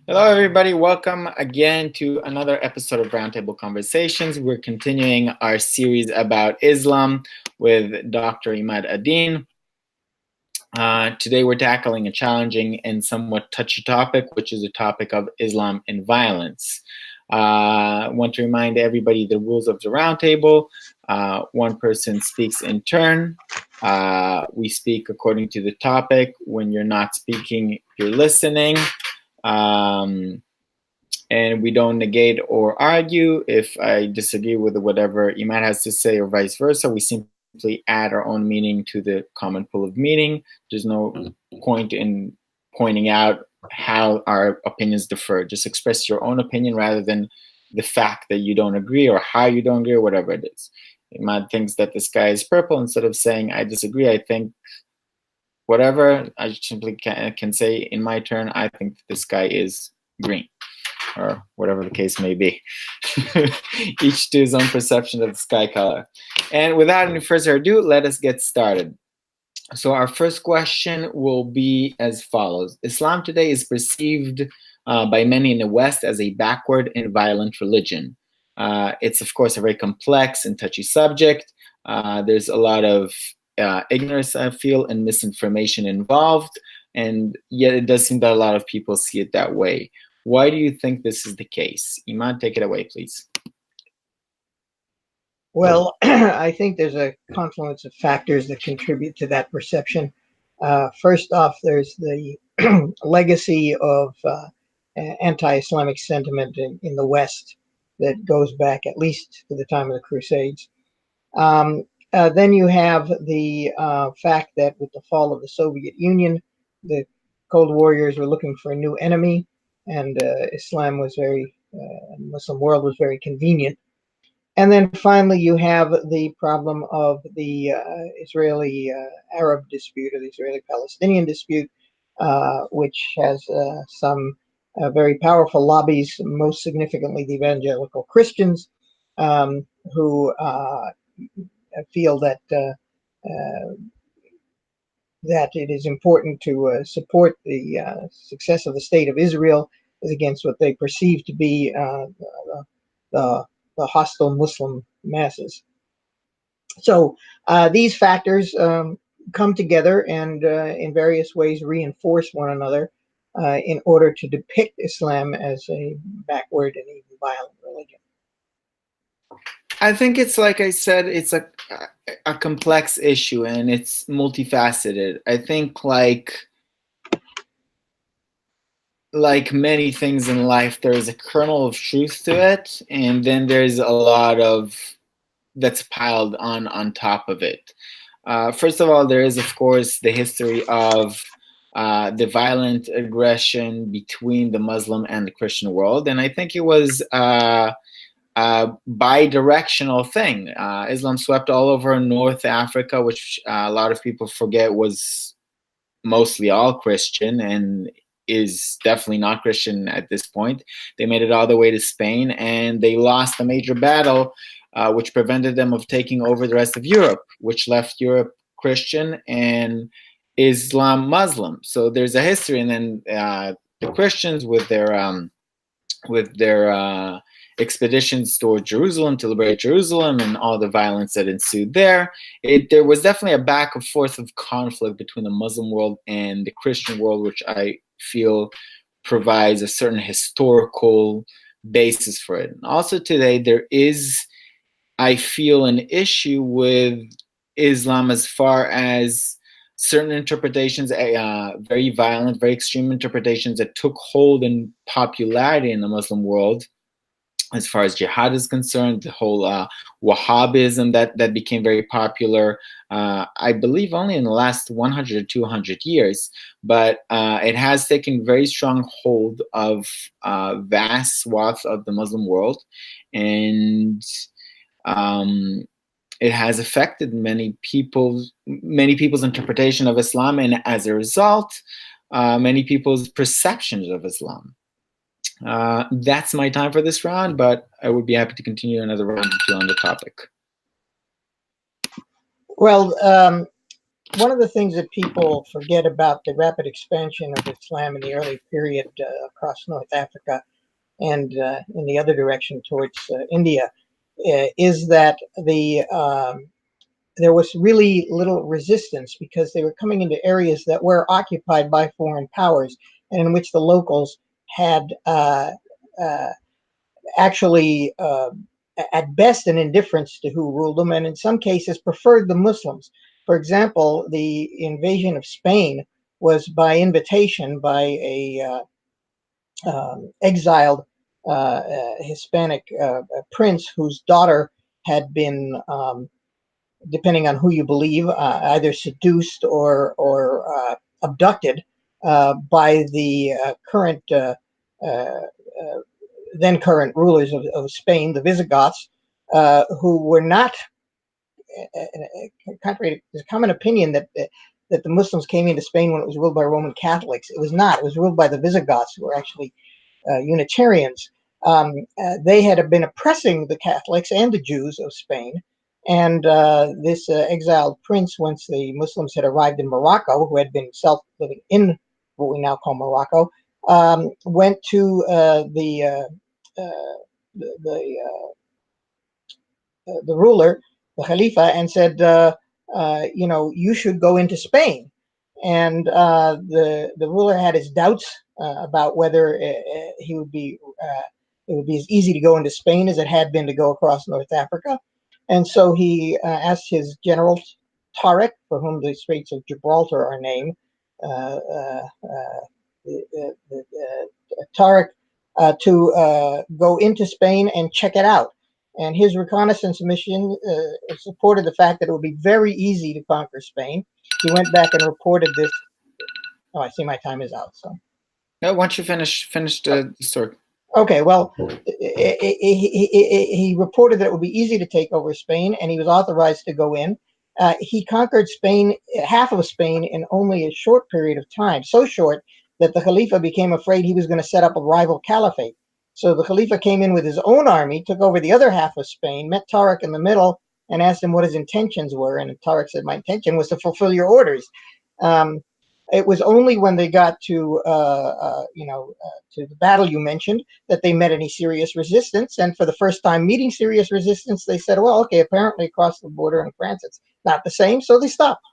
Hello, everybody. Welcome again to another episode of Roundtable Conversations. We're continuing our series about Islam with Dr. Imad-ad-Dean. Today, we're tackling a challenging and somewhat touchy topic, which is the topic of Islam and violence. I want to remind everybody the rules of the Roundtable. One person speaks in turn. We speak according to the topic. When you're not speaking, you're listening. And we don't negate or argue. If I disagree with whatever Imad has to say or vice versa, we simply add our own meaning to the common pool of meaning. There's no point in pointing out how our opinions differ. Just express your own opinion rather than the fact that you don't agree or how you don't agree or whatever it is. Imad thinks that the sky is purple. Instead of saying, I disagree, I think whatever, I simply can say in my turn, I think the sky is green, or whatever the case may be. Each to his own perception of the sky color. And without any further ado, let us get started. So our first question will be as follows. Islam today is perceived by many in the West as a backward and violent religion. It's, of course, a very complex and touchy subject. There's a lot of ignorance, I feel, and misinformation involved. And yet it does seem that a lot of people see it that way. Why do you think this is the case? Imad, take it away, please. Well, I think there's a confluence of factors that contribute to that perception. First off, there's the legacy of anti-Islamic sentiment in the West that goes back at least to the time of the Crusades. Then you have the fact that with the fall of the Soviet Union, the Cold Warriors were looking for a new enemy, and Islam was Muslim world was very convenient. And then finally, you have the problem of the Israeli-Arab dispute, or the Israeli-Palestinian dispute, which has some very powerful lobbies, most significantly the evangelical Christians, who feel that that it is important to support the success of the state of Israel as against what they perceive to be the hostile Muslim masses. So these factors come together and in various ways reinforce one another in order to depict Islam as a backward and even violent religion. I think it's, like I said, it's a complex issue and it's multifaceted. I think like many things in life, there's a kernel of truth to it, and then there's a lot of that's piled on top of it. First of all, there is, of course, the history of the violent aggression between the Muslim and the Christian world, and I think it was bi-directional thing. Islam swept all over North Africa, which a lot of people forget was mostly all Christian and is definitely not Christian at this point. They made it all the way to Spain, and they lost a major battle, which prevented them of taking over the rest of Europe, which left Europe Christian and Islam Muslim. So there's a history, and then the Christians with their expeditions toward Jerusalem to liberate Jerusalem and all the violence that ensued there. There was definitely a back and forth of conflict between the Muslim world and the Christian world, which I feel provides a certain historical basis for it. And also today, there is, I feel, an issue with Islam as far as certain interpretations, very violent, very extreme interpretations that took hold in popularity in the Muslim world. As far as jihad is concerned, the whole Wahhabism that became very popular, I believe only in the last 100 or 200 years, but it has taken very strong hold of vast swaths of the Muslim world, and it has affected many people's interpretation of Islam, and as a result, many people's perceptions of Islam. That's my time for this round, but I would be happy to continue another round or two on the topic. Well, one of the things that people forget about the rapid expansion of Islam in the early period across North Africa and in the other direction towards India is that there was really little resistance because they were coming into areas that were occupied by foreign powers and in which the locals had actually, at best, an indifference to who ruled them, and in some cases preferred the Muslims. For example, the invasion of Spain was by invitation by a exiled Hispanic prince whose daughter had been, depending on who you believe, either seduced or abducted by the current then current rulers of Spain, the Visigoths, who were not, contrary to the common opinion that the Muslims came into Spain when it was ruled by Roman Catholics. It was not. It was ruled by the Visigoths, who were actually Unitarians. They had been oppressing the Catholics and the Jews of Spain. And this exiled prince, once the Muslims had arrived in Morocco, who had been living in what we now call Morocco, went to the ruler, the Khalifa, and said, you should go into Spain. And the ruler had his doubts about whether he would be it would be as easy to go into Spain as it had been to go across North Africa. And so he asked his general Tariq, for whom the Straits of Gibraltar are named, Tariq, to go into Spain and check it out. And his reconnaissance mission supported the fact that it would be very easy to conquer Spain. He went back and reported this. Oh, I see my time is out. So, no, once you finish the story. Okay, well, he reported that it would be easy to take over Spain, and he was authorized to go in. He conquered Spain, half of Spain, in only a short period of time, so short that the Khalifa became afraid he was going to set up a rival caliphate. So the Khalifa came in with his own army, took over the other half of Spain, met Tariq in the middle, and asked him what his intentions were. And Tariq said, "My intention was to fulfill your orders." It was only when they got to to the battle you mentioned that they met any serious resistance. And for the first time meeting serious resistance, they said, "Well, okay, apparently across the border in France it's not the same," so they stopped.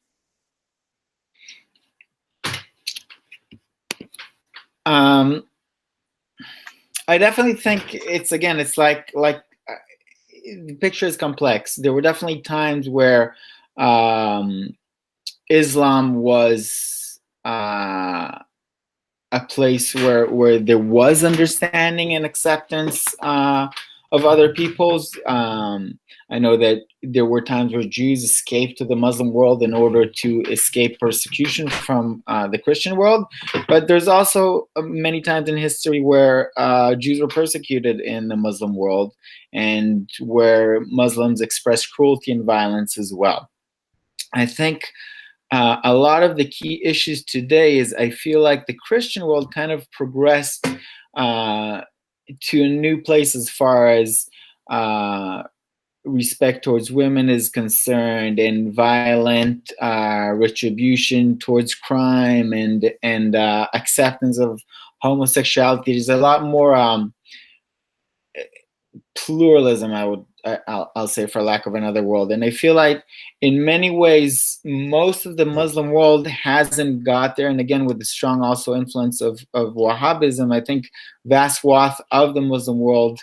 I definitely think it's like the picture is complex. There were definitely times where Islam was a place where there was understanding and acceptance of other peoples. I know that there were times where Jews escaped to the Muslim world in order to escape persecution from the Christian world. But there's also many times in history where Jews were persecuted in the Muslim world and where Muslims expressed cruelty and violence as well. I think a lot of the key issues today is I feel like the Christian world kind of progressed to a new place as far as respect towards women is concerned, and violent retribution towards crime, and acceptance of homosexuality. There's a lot more pluralism, I'll say, for lack of another word. And I feel like in many ways most of the Muslim world hasn't got there. And again, with the strong also influence of Wahhabism, I think vast swath of the Muslim world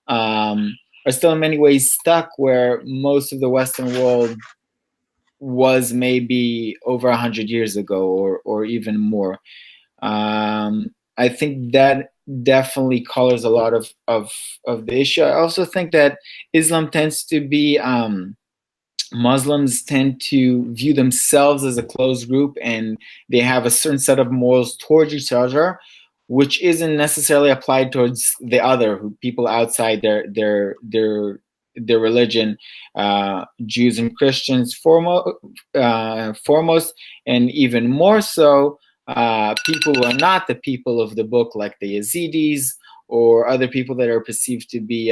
are still in many ways stuck where most of the Western world was maybe over 100 years ago, or even more. I think that definitely colors a lot of the issue. I also think that Islam tends to be Muslims tend to view themselves as a closed group, and they have a certain set of morals towards each other, which isn't necessarily applied towards the other people outside their religion, Jews and Christians foremost, and even more so people who are not the people of the book, like the Yazidis or other people that are perceived to be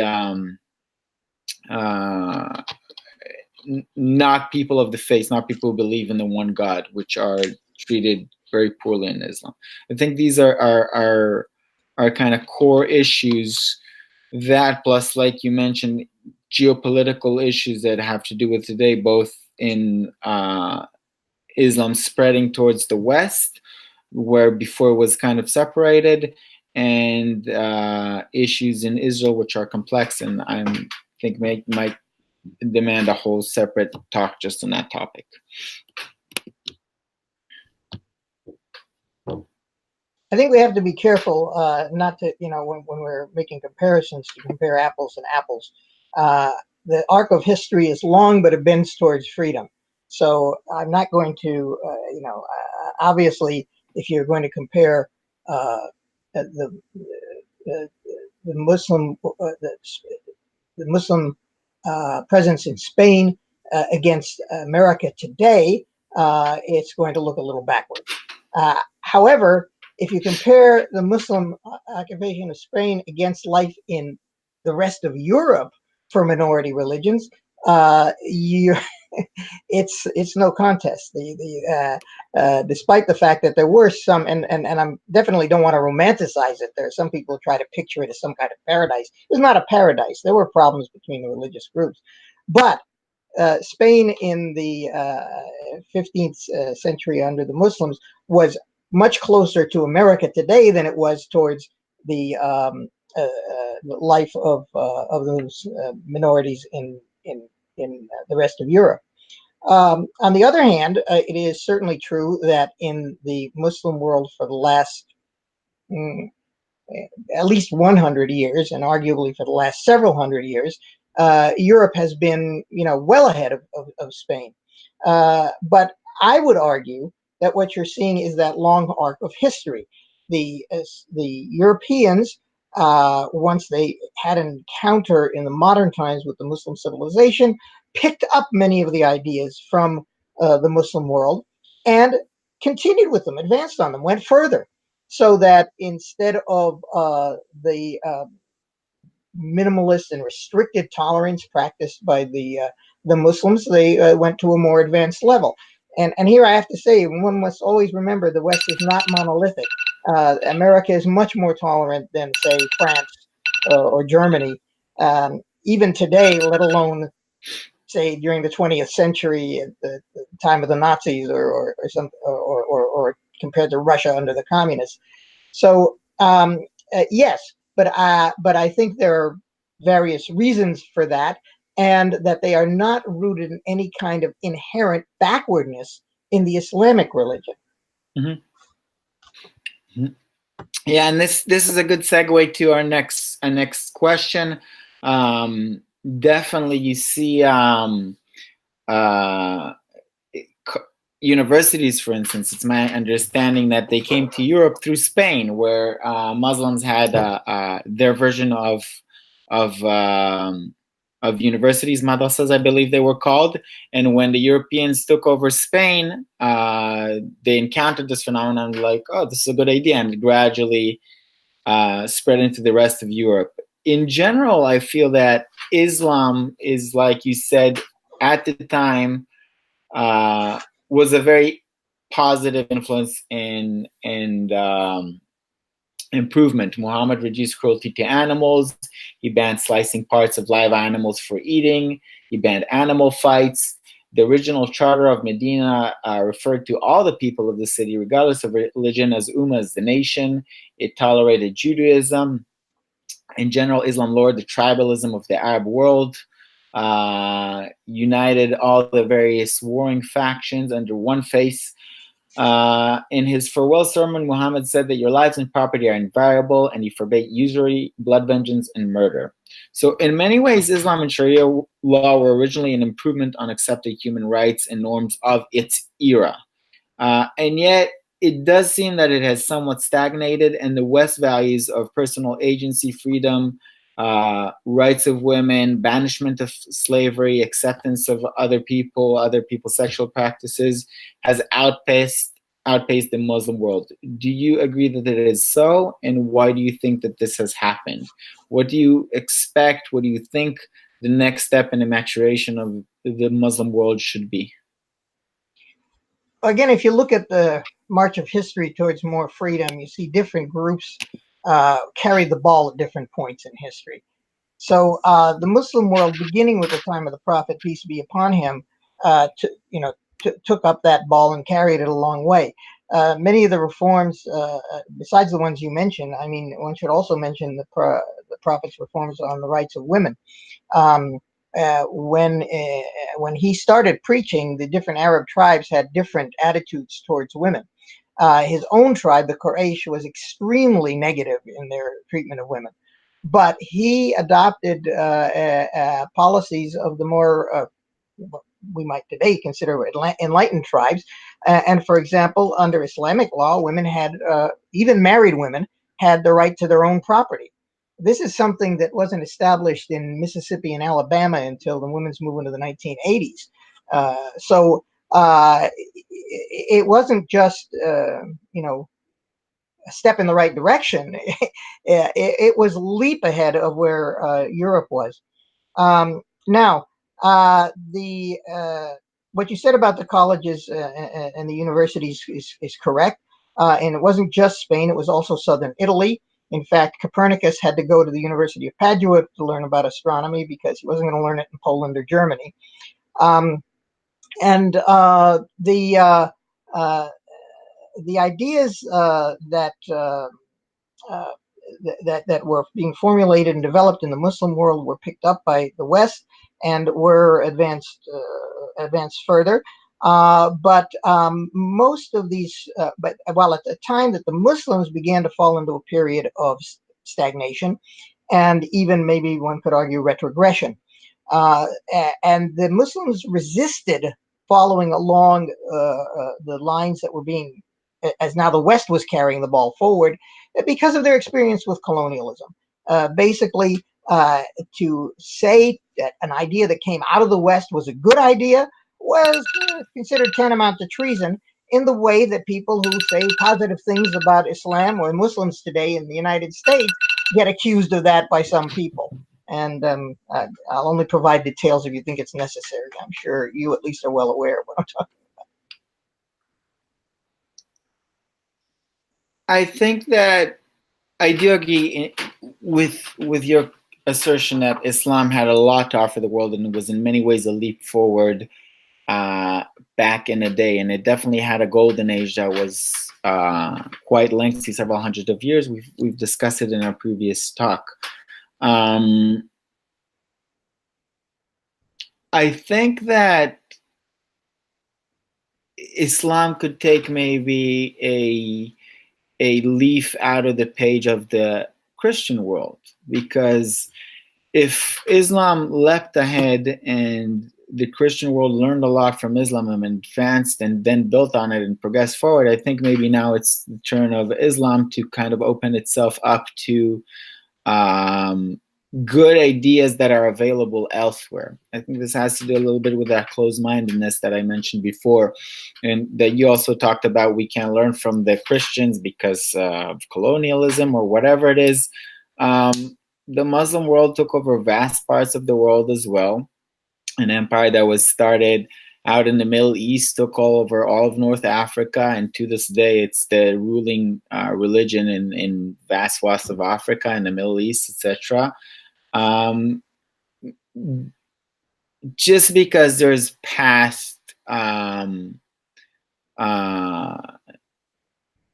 not people of the faith, not people who believe in the one God, which are treated very poorly in Islam. I think these are kind of core issues. That plus, like you mentioned, geopolitical issues that have to do with today, both in Islam spreading towards the West, where before it was kind of separated, and issues in Israel, which are complex, and I think might demand a whole separate talk just on that topic. I think we have to be careful not to, when we're making comparisons, to compare apples and apples. The arc of history is long, but it bends towards freedom. So I'm not going to, obviously, if you're going to compare the Muslim the Muslim presence in Spain against America today, it's going to look a little backwards. However, if you compare the Muslim occupation of Spain against life in the rest of Europe for minority religions, it's no contest. Despite the fact that there were some, and I definitely don't want to romanticize it. There are some people who try to picture it as some kind of paradise. It's not a paradise. There were problems between the religious groups, but Spain in the 15th century under the Muslims was much closer to America today than it was towards the life of those minorities in the rest of Europe. On the other hand, it is certainly true that in the Muslim world for the last at least 100 years, and arguably for the last several hundred years, Europe has been, well ahead of Spain. But I would argue that what you're seeing is that long arc of history. The Europeans, once they had an encounter in the modern times with the Muslim civilization, picked up many of the ideas from the Muslim world and continued with them, advanced on them, went further. So that instead of the minimalist and restricted tolerance practiced by the Muslims, they went to a more advanced level. And here I have to say, one must always remember the West is not monolithic. America is much more tolerant than, say, France or Germany, even today, let alone, say, during the 20th century, at the time of the Nazis, or compared to Russia under the communists. So yes, but I think there are various reasons for that, and that they are not rooted in any kind of inherent backwardness in the Islamic religion. Mm-hmm. Mm-hmm. Yeah, and this is a good segue to our next question. Definitely, you see universities, for instance. It's my understanding that they came to Europe through Spain, where Muslims had their version of universities, madrasas, I believe they were called. And when the Europeans took over Spain, they encountered this phenomenon, like, oh, this is a good idea, and gradually spread into the rest of Europe. In general, I feel that Islam is, like you said, at the time, was a very positive influence in improvement. Muhammad reduced cruelty to animals. He banned slicing parts of live animals for eating. He banned animal fights. The original charter of Medina referred to all the people of the city, regardless of religion, as Ummah, as the nation. It tolerated Judaism. In general, Islam lowered the tribalism of the Arab world, united all the various warring factions under one face. In his farewell sermon, Muhammad said that your lives and property are inviolable, and he forbade usury, blood vengeance, and murder. So in many ways, Islam and Sharia law were originally an improvement on accepted human rights and norms of its era. And yet, it does seem that it has somewhat stagnated, and the West values of personal agency, freedom, rights of women, banishment of slavery, acceptance of other people's sexual practices has outpaced the Muslim world. Do you agree that it is so? And why do you think that this has happened? What do you expect? What do you think the next step in the maturation the Muslim world should be? Again, if you look at the march of history towards more freedom, you see different groups carry the ball at different points in history. So the Muslim world, beginning with the time of the Prophet, peace be upon him, took up that ball and carried it a long way. Many of the reforms, besides the ones you mentioned, I mean, one should also mention the Prophet's reforms on the rights of women. Um, when he started preaching, the different Arab tribes had different attitudes towards women. His own tribe, the Quraysh, was extremely negative in their treatment of women. But he adopted policies of the more, what we might today consider enlightened tribes. And for example, under Islamic law, women had, even married women, had the right to their own property. This is something that wasn't established in Mississippi and Alabama until the women's movement of the 1980s. So it wasn't just, a step in the right direction. It was a leap ahead of where Europe was. Now, the what you said about the colleges and the universities is correct. And it wasn't just Spain, it was also southern Italy. In fact, Copernicus had to go to the University of Padua to learn about astronomy because he wasn't going to learn it in Poland or Germany. And the ideas that were being formulated and developed in the Muslim world were picked up by the West and were advanced further. But most of these, but while at the time that the Muslims began to fall into a period of stagnation, and even maybe one could argue retrogression, and the Muslims resisted following along the lines that were being, as now the West was carrying the ball forward, because of their experience with colonialism. Basically, to say that an idea that came out of the West was a good idea was considered tantamount to treason, in the way that people who say positive things about Islam or Muslims today in the United States get accused of that by some people. And I'll only provide details if you think it's necessary. I'm sure you at least are well aware of what I'm talking about. I think that I do agree with your assertion that Islam had a lot to offer the world and it was in many ways a leap forward back in the day, and it definitely had a golden age that was quite lengthy, several hundreds of years. We've discussed it in our previous talk. I think that Islam could take maybe a leaf out of the page of the Christian world, because if Islam leapt ahead and the Christian world learned a lot from Islam and advanced and then built on it and progressed forward, I think maybe now it's the turn of Islam to kind of open itself up to good ideas that are available elsewhere. I think this has to do a little bit with that closed-mindedness that I mentioned before, and that you also talked about. We can learn from the Christians because of colonialism or whatever it is. The Muslim world took over vast parts of the world as well. An empire that was started out in the Middle East took all over all of North Africa, and to this day, it's the ruling religion in vast swaths of Africa and the Middle East, etc. Just because there's past,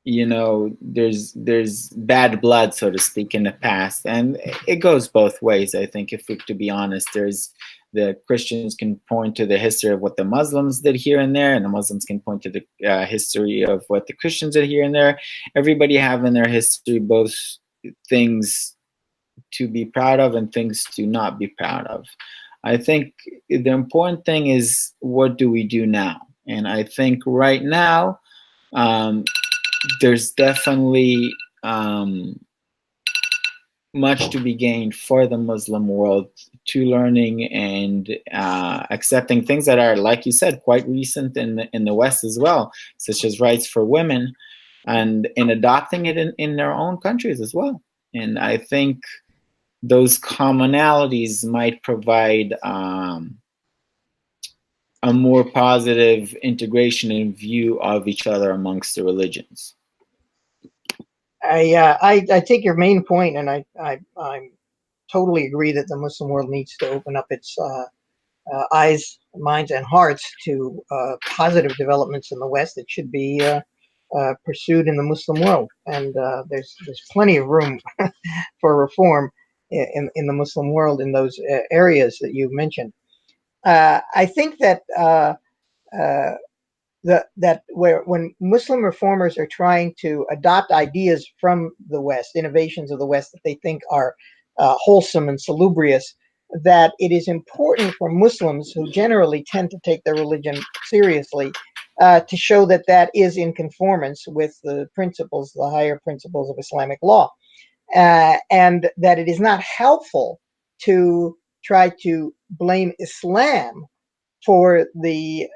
there's bad blood, so to speak, in the past, and it goes both ways. I think, if we're to be honest, the Christians can point to the history of what the Muslims did here and there, and the Muslims can point to the history of what the Christians did here and there. Everybody have in their history both things to be proud of and things to not be proud of. I think the important thing is, what do we do now? And I think right now, there's definitely much to be gained for the Muslim world to learning and accepting things that are, like you said, quite recent in the West as well, such as rights for women, and in adopting it in their own countries as well. And I think those commonalities might provide a more positive integration and view of each other amongst the religions. I take your main point, and I totally agree that the Muslim world needs to open up its eyes, minds, and hearts to positive developments in the West. It should be pursued in the Muslim world, and there's plenty of room for reform in the Muslim world in those areas that you mentioned. I think that when Muslim reformers are trying to adopt ideas from the West, innovations of the West that they think are wholesome and salubrious, that it is important for Muslims, who generally tend to take their religion seriously, to show that that is in conformance with the principles, the higher principles of Islamic law, and that it is not helpful to try to blame Islam for the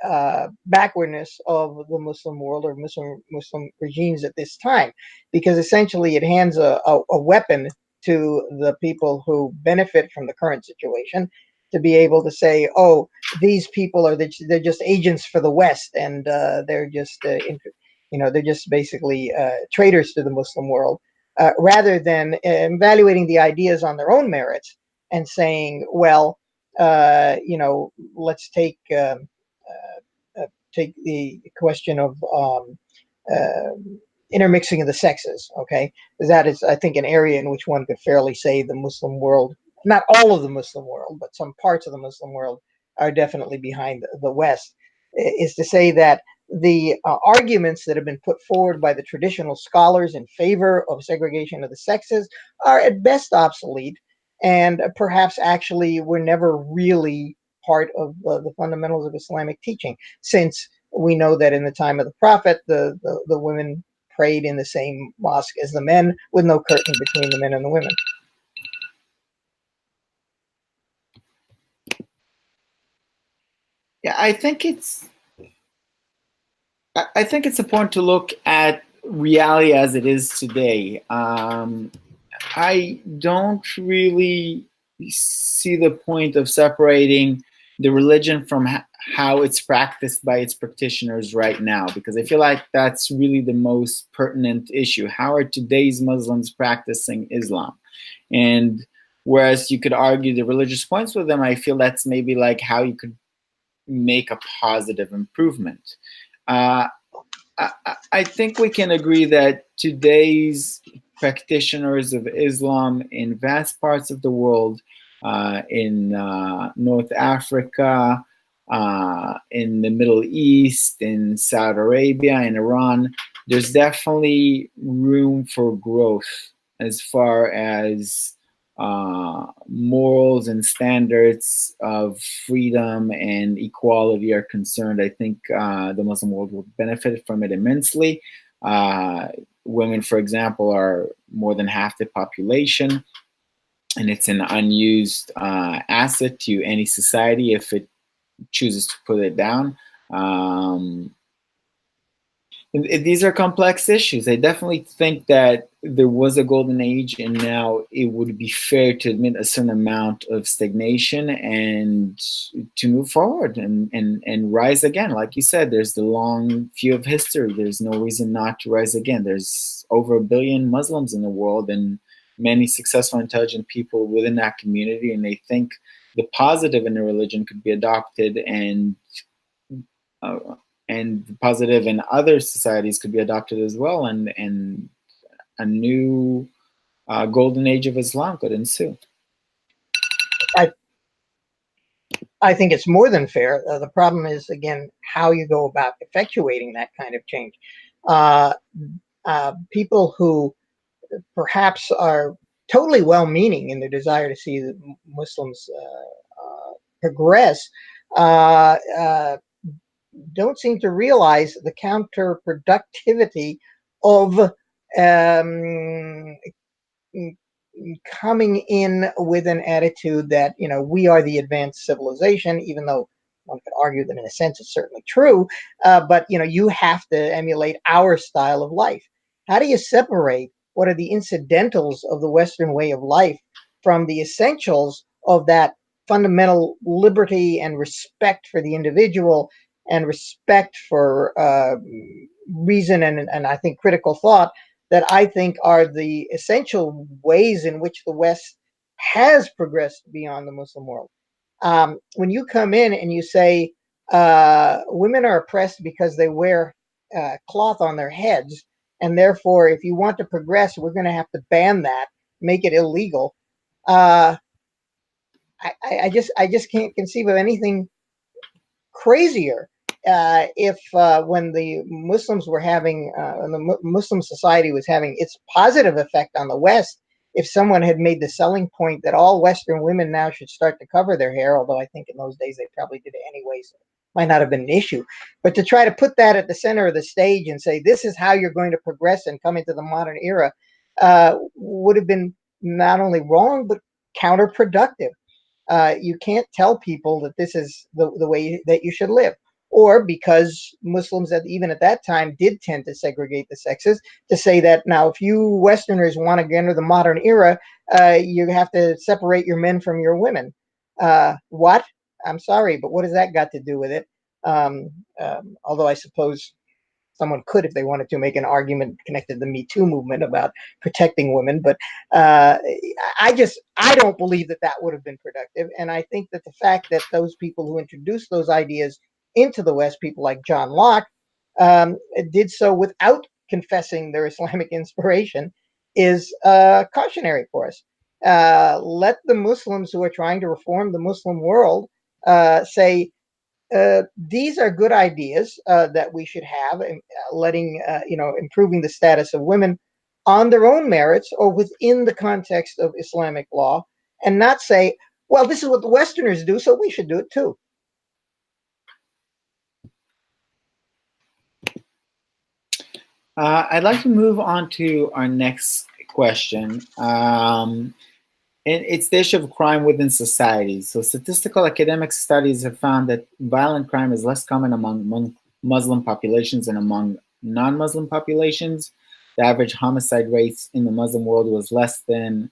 backwardness of the Muslim world or Muslim regimes at this time, because essentially it hands a weapon to the people who benefit from the current situation to be able to say, oh, these people they're just agents for the West, and they're just they're just basically traitors to the Muslim world, rather than evaluating the ideas on their own merits and saying, well, let's take the question of intermixing of the sexes. Okay, that is, I think, an area in which one could fairly say the Muslim world, not all of the Muslim world, but some parts of the Muslim world, are definitely behind the West. Is to say that the arguments that have been put forward by the traditional scholars in favor of segregation of the sexes are at best obsolete, and perhaps actually were never really part of the fundamentals of Islamic teaching, since we know that in the time of the Prophet, the women prayed in the same mosque as the men, with no curtain between the men and the women. Yeah, I think it's important to look at reality as it is today. I don't really see the point of separating the religion from how it's practiced by its practitioners right now, because I feel like that's really the most pertinent issue. How are today's Muslims practicing Islam? And whereas you could argue the religious points with them, I feel that's maybe like how you could make a positive improvement. I think we can agree that today's practitioners of Islam in vast parts of the world, in North Africa, in the Middle East, in Saudi Arabia, in Iran, there's definitely room for growth as far as morals and standards of freedom and equality are concerned. I think the Muslim world will benefit from it immensely. Women, for example, are more than half the population, and it's an unused asset to any society if it chooses to put it down. These are complex issues. I definitely think that there was a golden age, and now it would be fair to admit a certain amount of stagnation and to move forward and rise again. Like you said, there's the long view of history. There's no reason not to rise again. There's over 1 billion Muslims in the world and many successful, intelligent people within that community, and they think the positive in a religion could be adopted, and positive in other societies could be adopted as well, and a new golden age of Islam could ensue. I think it's more than fair. The problem is, again, how you go about effectuating that kind of change. People who perhaps are totally well-meaning in their desire to see the Muslims progress don't seem to realize the counterproductivity of coming in with an attitude that, we are the advanced civilization, even though one could argue that in a sense it's certainly true, but you have to emulate our style of life. How do you separate what are the incidentals of the Western way of life from the essentials of that fundamental liberty and respect for the individual and respect for reason and I think critical thought that I think are the essential ways in which the West has progressed beyond the Muslim world. When you come in and you say women are oppressed because they wear cloth on their heads, and therefore, if you want to progress, we're going to have to ban that, make it illegal. I just can't conceive of anything crazier. If when the Muslims were having, when the Muslim society was having its positive effect on the West, if someone had made the selling point that all Western women now should start to cover their hair, although I think in those days they probably did it anyway, so it might not have been an issue, but to try to put that at the center of the stage and say this is how you're going to progress and come into the modern era would have been not only wrong but counterproductive. You can't tell people that this is the way that you should live. Or because Muslims, even at that time, did tend to segregate the sexes, to say that now if you Westerners want to enter the modern era, you have to separate your men from your women. What? I'm sorry, but what has that got to do with it? Although I suppose someone could, if they wanted to, make an argument connected to the Me Too movement about protecting women. But I don't believe that that would have been productive. And I think that the fact that those people who introduced those ideas into the West, people like John Locke, did so without confessing their Islamic inspiration, is cautionary for us. Let the Muslims who are trying to reform the Muslim world say, these are good ideas that we should have, letting improving the status of women on their own merits or within the context of Islamic law, and not say, well, this is what the Westerners do, so we should do it too. I'd like to move on to our next question. It's the issue of crime within societies. So statistical academic studies have found that violent crime is less common among Muslim populations than among non-Muslim populations. The average homicide rates in the Muslim world was less than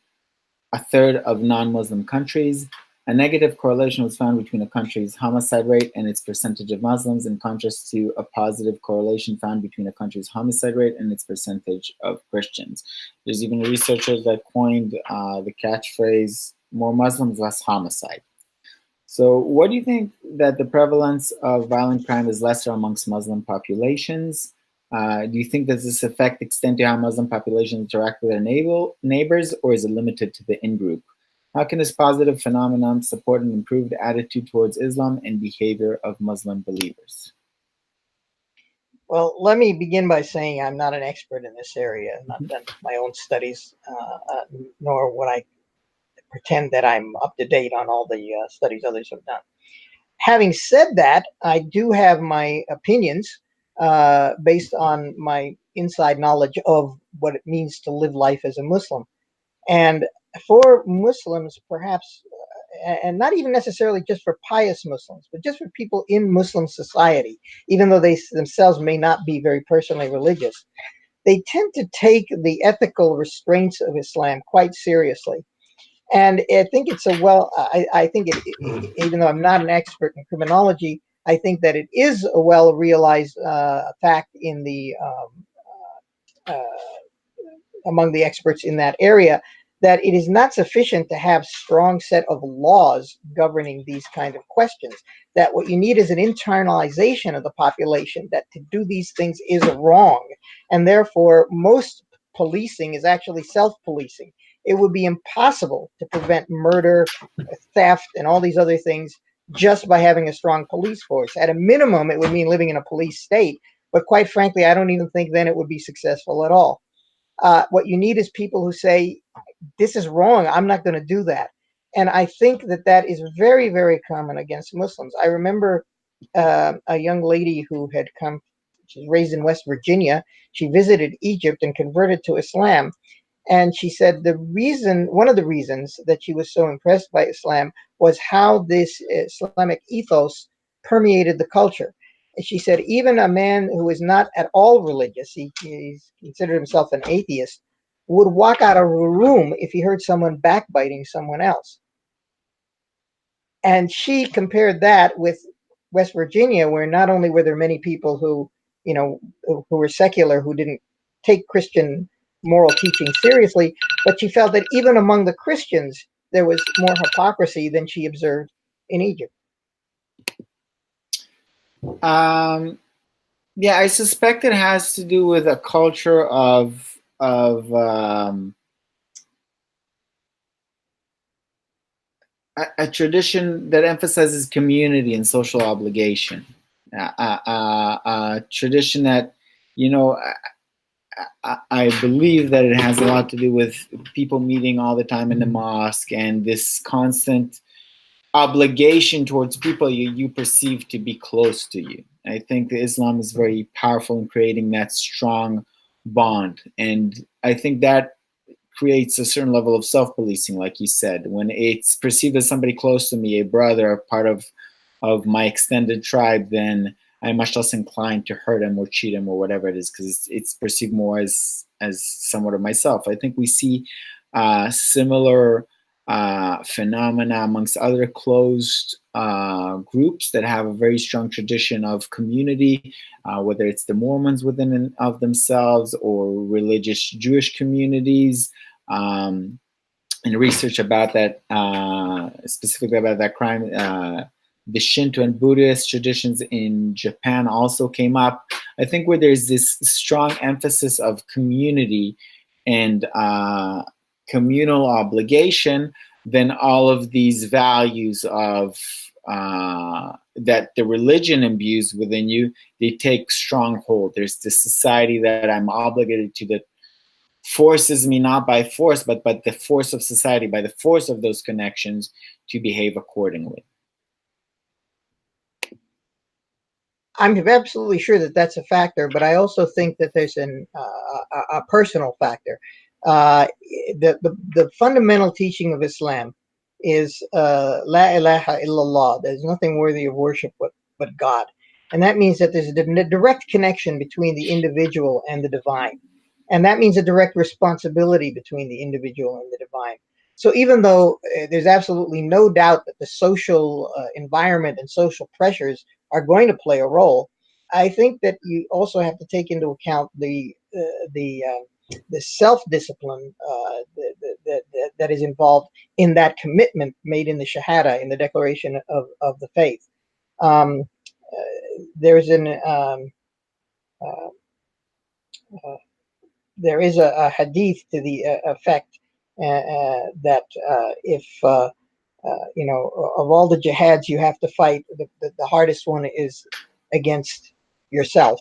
a third of non-Muslim countries. A negative correlation was found between a country's homicide rate and its percentage of Muslims, in contrast to a positive correlation found between a country's homicide rate and its percentage of Christians. There's even a researcher that coined the catchphrase, more Muslims, less homicide. So what do you think that the prevalence of violent crime is lesser amongst Muslim populations? Do you think that this effect extend to how Muslim populations interact with their neighbors, or is it limited to the in-group? How can this positive phenomenon support an improved attitude towards Islam and behavior of Muslim believers? Well, let me begin by saying I'm not an expert in this area. I've not done my own studies, nor would I pretend that I'm up to date on all the studies others have done. Having said that, I do have my opinions based on my inside knowledge of what it means to live life as a Muslim. And for Muslims, perhaps, and not even necessarily just for pious Muslims, but just for people in Muslim society, even though they themselves may not be very personally religious, they tend to take the ethical restraints of Islam quite seriously. And I think it's I think even though I'm not an expert in criminology, I think that it is a well-realized fact in the among the experts in that area, that it is not sufficient to have strong set of laws governing these kind of questions, that what you need is an internalization of the population, that to do these things is wrong, and therefore most policing is actually self-policing. It would be impossible to prevent murder, theft, and all these other things just by having a strong police force. At a minimum, it would mean living in a police state, but quite frankly, I don't even think then it would be successful at all. What you need is people who say, this is wrong, I'm not going to do that. And I think that that is very, very common against Muslims. I remember a young lady who had come, she was raised in West Virginia. She visited Egypt and converted to Islam. And she said one of the reasons that she was so impressed by Islam was how this Islamic ethos permeated the culture. And she said, even a man who is not at all religious, he's considered himself an atheist, would walk out of a room if he heard someone backbiting someone else. And she compared that with West Virginia, where not only were there many people who, who were secular, who didn't take Christian moral teaching seriously, but she felt that even among the Christians, there was more hypocrisy than she observed in Egypt. Yeah, I suspect it has to do with a culture of a tradition that emphasizes community and social obligation. A tradition that, I believe that it has a lot to do with people meeting all the time in the mosque and this constant obligation towards people you perceive to be close to you. I think that Islam is very powerful in creating that strong bond. And I think that creates a certain level of self-policing, like you said. When it's perceived as somebody close to me, a brother, a part of my extended tribe, then I'm much less inclined to hurt him or cheat him or whatever it is, because it's perceived more as somewhat of myself. I think we see similar phenomena amongst other closed groups that have a very strong tradition of community, whether it's the Mormons within and of themselves or religious Jewish communities. And research about that, specifically about that crime, the Shinto and Buddhist traditions in Japan also came up. I think where there's this strong emphasis of community and communal obligation, then all of these values of that the religion imbues within you, they take strong hold. There's this society that I'm obligated to, that forces me not by force, but the force of society, by the force of those connections, to behave accordingly. I'm absolutely sure that that's a factor, but I also think that there's a personal factor. The fundamental teaching of Islam is La ilaha illallah. There's nothing worthy of worship but God. And that means that there's a direct connection between the individual and the divine. And that means a direct responsibility between the individual and the divine. So even though there's absolutely no doubt that the social environment and social pressures are going to play a role, I think that you also have to take into account the self-discipline that is involved in that commitment made in the Shahada, in the declaration of the faith. There's there is a hadith to the effect that if of all the jihads you have to fight, the hardest one is against yourself.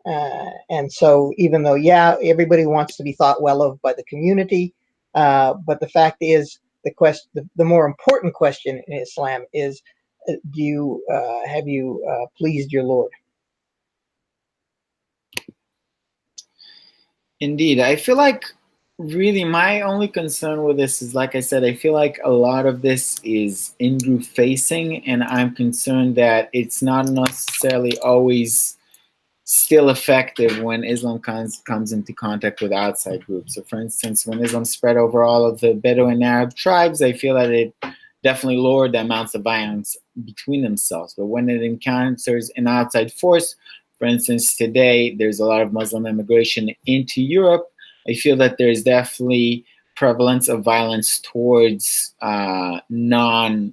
And so even though, everybody wants to be thought well of by the community, but the fact is, the more important question in Islam is, have you pleased your Lord? Indeed. I feel like really my only concern with this is, like I said, I feel like a lot of this is in-group facing, and I'm concerned that it's not necessarily always still effective when Islam comes into contact with outside groups. So for instance, when Islam spread over all of the Bedouin Arab tribes, I feel that it definitely lowered the amounts of violence between themselves. But when it encounters an outside force, for instance, today there's a lot of Muslim immigration into Europe, I feel that there's definitely prevalence of violence towards non-Muslims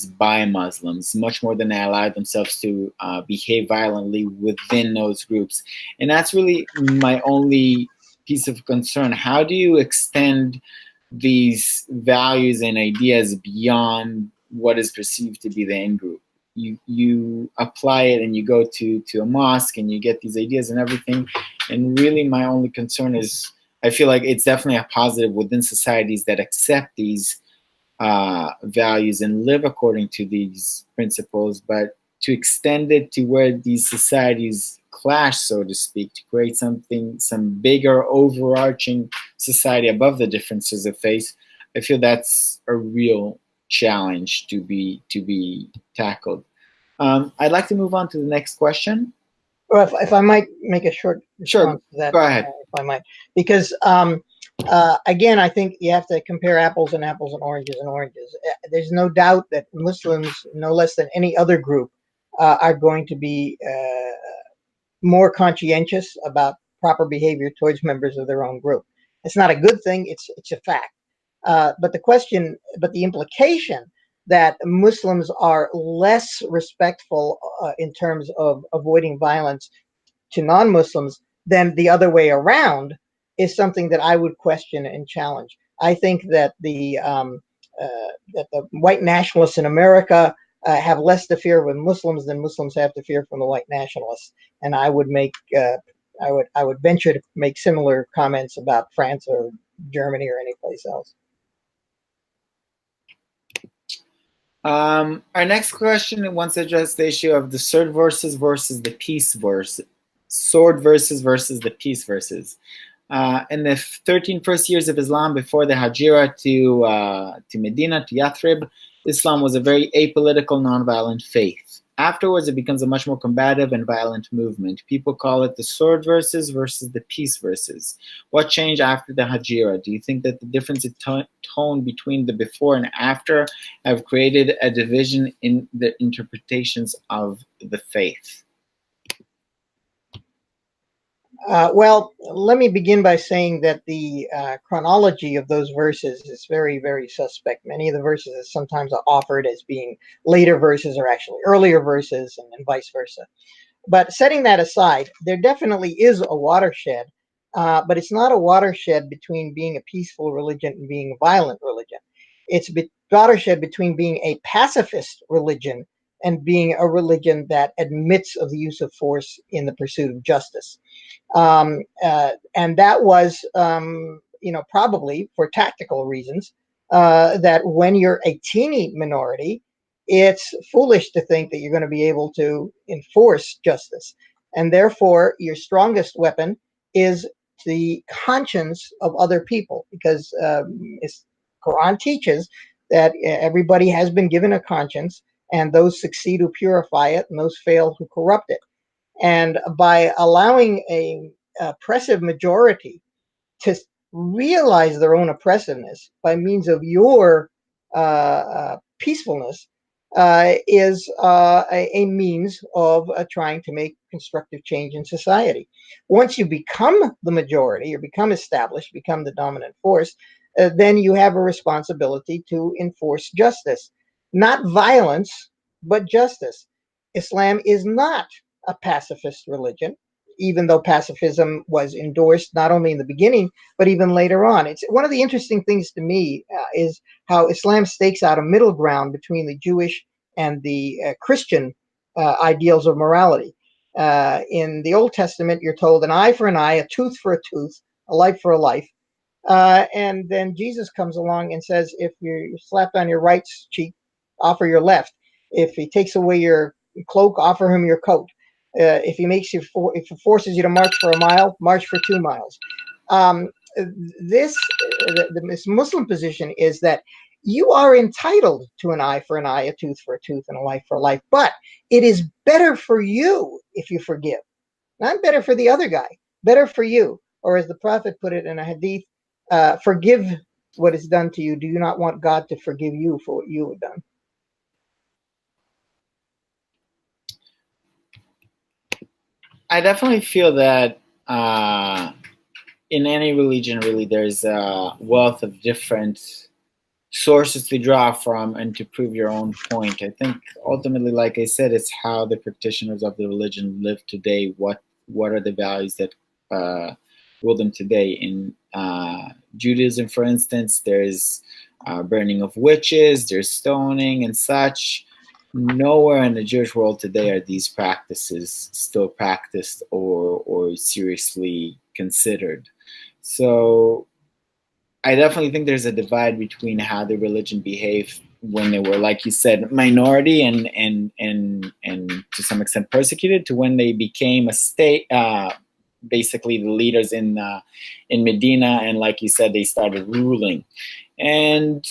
by Muslims, much more than they allow themselves to behave violently within those groups. And that's really my only piece of concern. How do you extend these values and ideas beyond what is perceived to be the in-group? You apply it and you go to a mosque and you get these ideas and everything. And really my only concern is, I feel like it's definitely a positive within societies that accept these values and live according to these principles, but to extend it to where these societies clash, so to speak, to create some bigger overarching society above the differences of faith, I feel that's a real challenge to be tackled. I'd like to move on to the next question. Well, if I might make a short response to that, go ahead. if I might, because Again, I think you have to compare apples and apples and oranges and oranges. There's no doubt that Muslims, no less than any other group, are going to be more conscientious about proper behavior towards members of their own group. It's not a good thing. It's a fact. But the implication that Muslims are less respectful in terms of avoiding violence to non-Muslims than the other way around is something that I would question and challenge. I think that the white nationalists in America have less to fear with Muslims than Muslims have to fear from the white nationalists, and I would I would venture to make similar comments about France or Germany or any place else. Our next question wants to address the issue of the sword versus the peace verse. Sword versus the peace verses. In the 13 first years of Islam, before the Hijra to Medina, to Yathrib, Islam was a very apolitical, nonviolent faith. Afterwards, it becomes a much more combative and violent movement. People call it the sword verses the peace verses. What changed after the Hijra? Do you think that the difference in tone between the before and after have created a division in the interpretations of the faith? Well, let me begin by saying that the chronology of those verses is very, very suspect. Many of the verses are sometimes offered as being later verses or actually earlier verses, and vice versa. But setting that aside, there definitely is a watershed, but it's not a watershed between being a peaceful religion and being a violent religion. It's a watershed between being a pacifist religion and being a religion that admits of the use of force in the pursuit of justice. And that was, probably for tactical reasons, that when you're a teeny minority, it's foolish to think that you're going to be able to enforce justice. And therefore, your strongest weapon is the conscience of other people, because Quran teaches that everybody has been given a conscience, and those succeed who purify it, and those fail who corrupt it. And by allowing a oppressive majority to realize their own oppressiveness by means of your peacefulness is a means of trying to make constructive change in society. Once you become the majority or become established, become the dominant force, then you have a responsibility to enforce justice. Not violence, but justice. Islam is not a pacifist religion, even though pacifism was endorsed not only in the beginning, but even later on. It's one of the interesting things to me is how Islam stakes out a middle ground between the Jewish and the Christian ideals of morality. In the Old Testament, you're told an eye for an eye, a tooth for a tooth, a life for a life. And then Jesus comes along and says, if you're slapped on your right cheek, offer your left. If he takes away your cloak, offer him your coat. If he forces you to march for a mile, march for 2 miles. This Muslim position is that you are entitled to an eye for an eye, a tooth for a tooth, and a life for a life. But it is better for you if you forgive. Not better for the other guy, better for you. Or as the Prophet put it in a hadith, forgive what is done to you. Do you not want God to forgive you for what you have done? I definitely feel that in any religion, really, there's a wealth of different sources to draw from and to prove your own point. I think ultimately, like I said, it's how the practitioners of the religion live today. What are the values that rule them today? In Judaism, for instance, there's burning of witches, there's stoning and such. Nowhere in the Jewish world today are these practices still practiced or seriously considered. So I definitely think there's a divide between how the religion behaved when they were, like you said, minority and to some extent persecuted, to when they became a state, basically the leaders in Medina, and like you said, they started ruling. And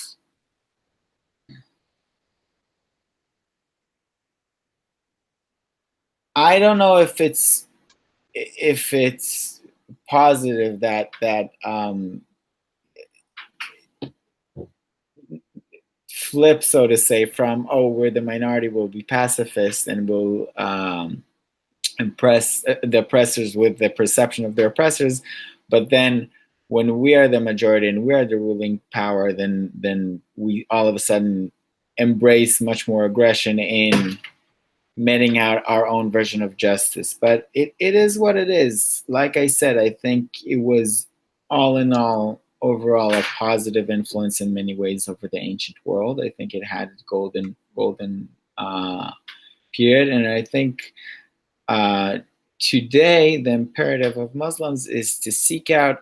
I don't know if it's positive that flip, so to say, from, oh, we're the minority, we'll be pacifist and we'll impress the oppressors with the perception of their oppressors, but then when we are the majority and we are the ruling power, then we all of a sudden embrace much more aggression in meting out our own version of justice. But it is what it is. Like I said, I think it was all in all, overall, a positive influence in many ways over the ancient world. I think it had its golden period, and I think today the imperative of Muslims is to seek out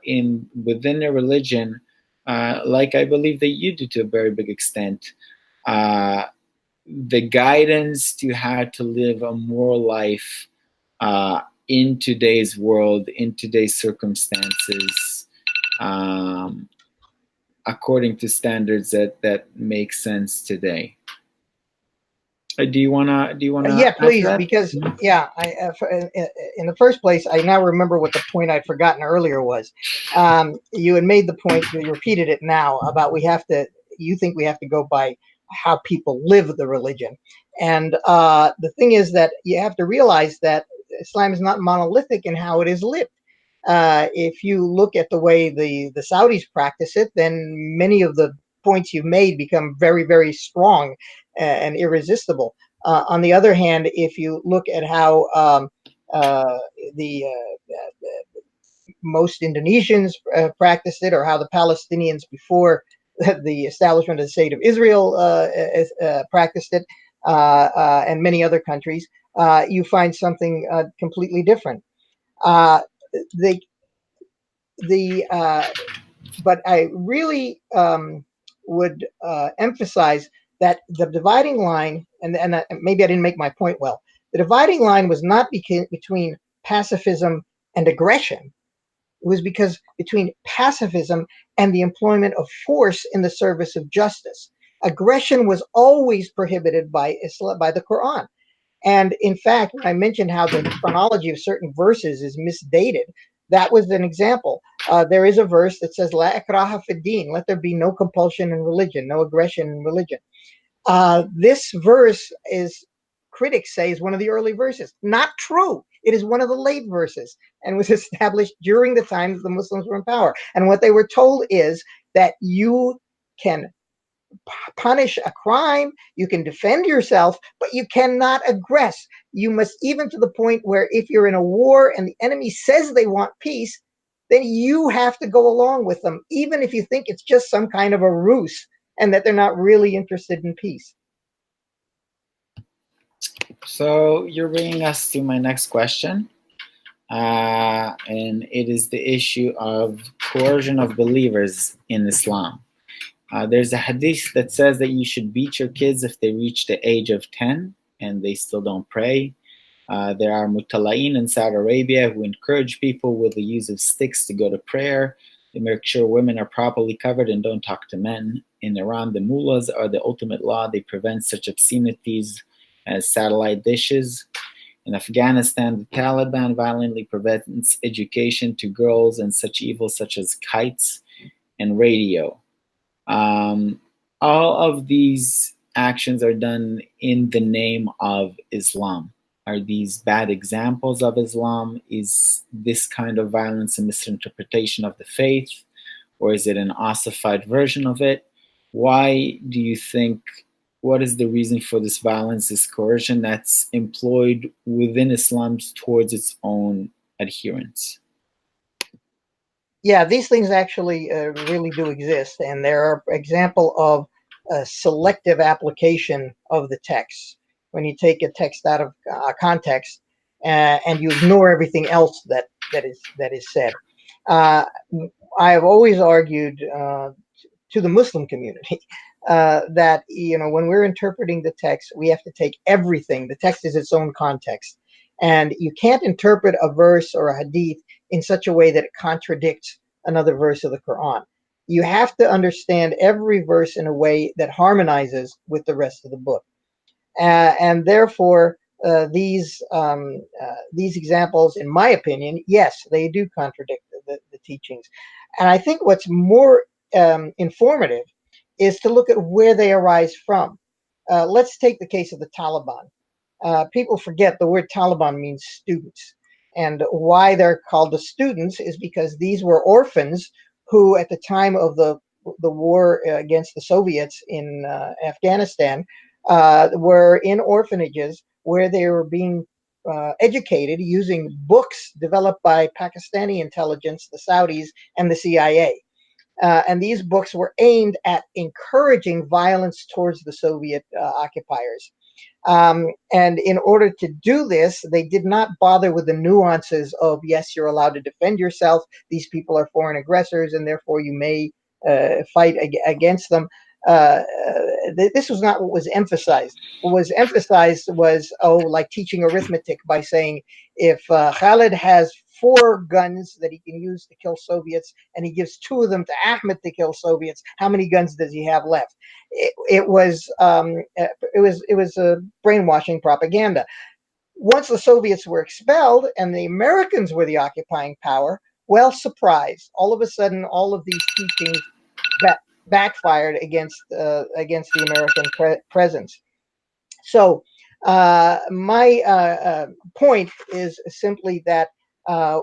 within their religion, like I believe that you do to a very big extent, the guidance to how to live a moral life in today's world, in today's circumstances, according to standards that make sense today. Do you wanna Yeah, answer please, that? because yeah, in the first place, I now remember what the point I'd forgotten earlier was. You had made the point, you repeated it now, about you think we have to go by how people live the religion. And the thing is that you have to realize that Islam is not monolithic in how it is lived. If you look at the way the Saudis practice it, then many of the points you've made become very, very strong and irresistible. On the other hand, if you look at how the most Indonesians practiced it, or how the Palestinians before the establishment of the state of Israel practiced it, and many other countries, you find something completely different. The but I really would emphasize that the dividing line, and maybe I didn't make my point well. The dividing line was not between pacifism and aggression. It was between pacifism and the employment of force in the service of justice. Aggression was always prohibited by the Quran. And in fact, when I mentioned how the chronology of certain verses is misdated, that was an example. There is a verse that says, La ikraha fid din, let there be no compulsion in religion, no aggression in religion. This verse critics say, is one of the early verses. Not true. It is one of the late verses and was established during the time that the Muslims were in power. And what they were told is that you can punish a crime, you can defend yourself, but you cannot aggress. You must, even to the point where if you're in a war and the enemy says they want peace, then you have to go along with them, even if you think it's just some kind of a ruse and that they're not really interested in peace. So you're bringing us to my next question, and it is the issue of coercion of believers in Islam. There's a hadith that says that you should beat your kids if they reach the age of 10 and they still don't pray. There are mutala'in in Saudi Arabia who encourage people with the use of sticks to go to prayer. They make sure women are properly covered and don't talk to men. In Iran, the mullahs are the ultimate law. They prevent such obscenities as satellite dishes. In Afghanistan, the Taliban violently prevents education to girls and such evils such as kites and radio. All of these actions are done in the name of Islam. Are these bad examples of Islam? Is this kind of violence a misinterpretation of the faith? Or is it an ossified version of it? Why do you think, what is the reason for this violence, this coercion that's employed within Islam towards its own adherents? Yeah, these things actually really do exist, and there are example of selective application of the text. When you take a text out of context and you ignore everything else that is said. I have always argued to the Muslim community that when we're interpreting the text, we have to take everything. The text is its own context, and you can't interpret a verse or a hadith in such a way that it contradicts another verse of the Quran. You have to understand every verse in a way that harmonizes with the rest of the book, and therefore these examples, in my opinion, yes, they do contradict the teachings. And I think what's more informative is to look at where they arise from. Let's take the case of the Taliban. People forget the word Taliban means students. And why they're called the students is because these were orphans who, at the time of the war against the Soviets in Afghanistan, were in orphanages where they were being educated using books developed by Pakistani intelligence, the Saudis, and the CIA. And these books were aimed at encouraging violence towards the Soviet occupiers. And in order to do this, they did not bother with the nuances of, yes, you're allowed to defend yourself. These people are foreign aggressors, and therefore you may fight against them. This was not what was emphasized. What was emphasized was, like teaching arithmetic by saying, if Khalid has 4 guns that he can use to kill Soviets, and he gives 2 of them to Ahmad to kill Soviets, how many guns does he have left? It was a brainwashing propaganda. Once the Soviets were expelled and the Americans were the occupying power, well, surprise! All of a sudden, all of these teachings backfired against the American presence. So my point is simply that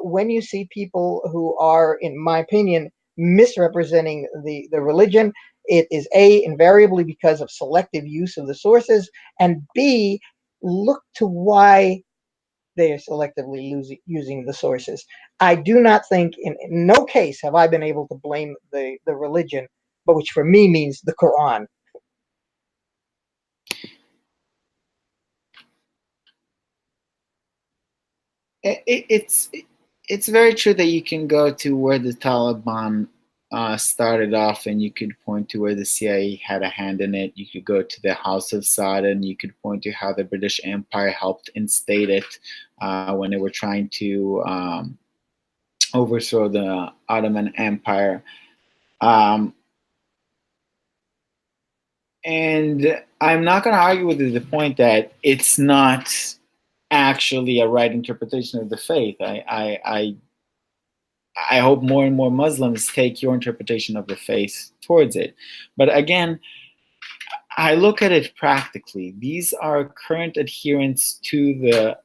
when you see people who are, in my opinion, misrepresenting the religion, it is A, invariably because of selective use of the sources, and B, look to why they are selectively using the sources. I do not think, in no case have I been able to blame the religion, but which for me means the Quran. It's very true that you can go to where the Taliban started off, and you could point to where the CIA had a hand in it. You could go to the House of Saud, and you could point to how the British Empire helped instate it when they were trying to overthrow the Ottoman Empire. And I'm not going to argue with the point that it's not actually a right interpretation of the faith. I hope more and more Muslims take your interpretation of the faith towards it. But again, I look at it practically. These are current adherents to the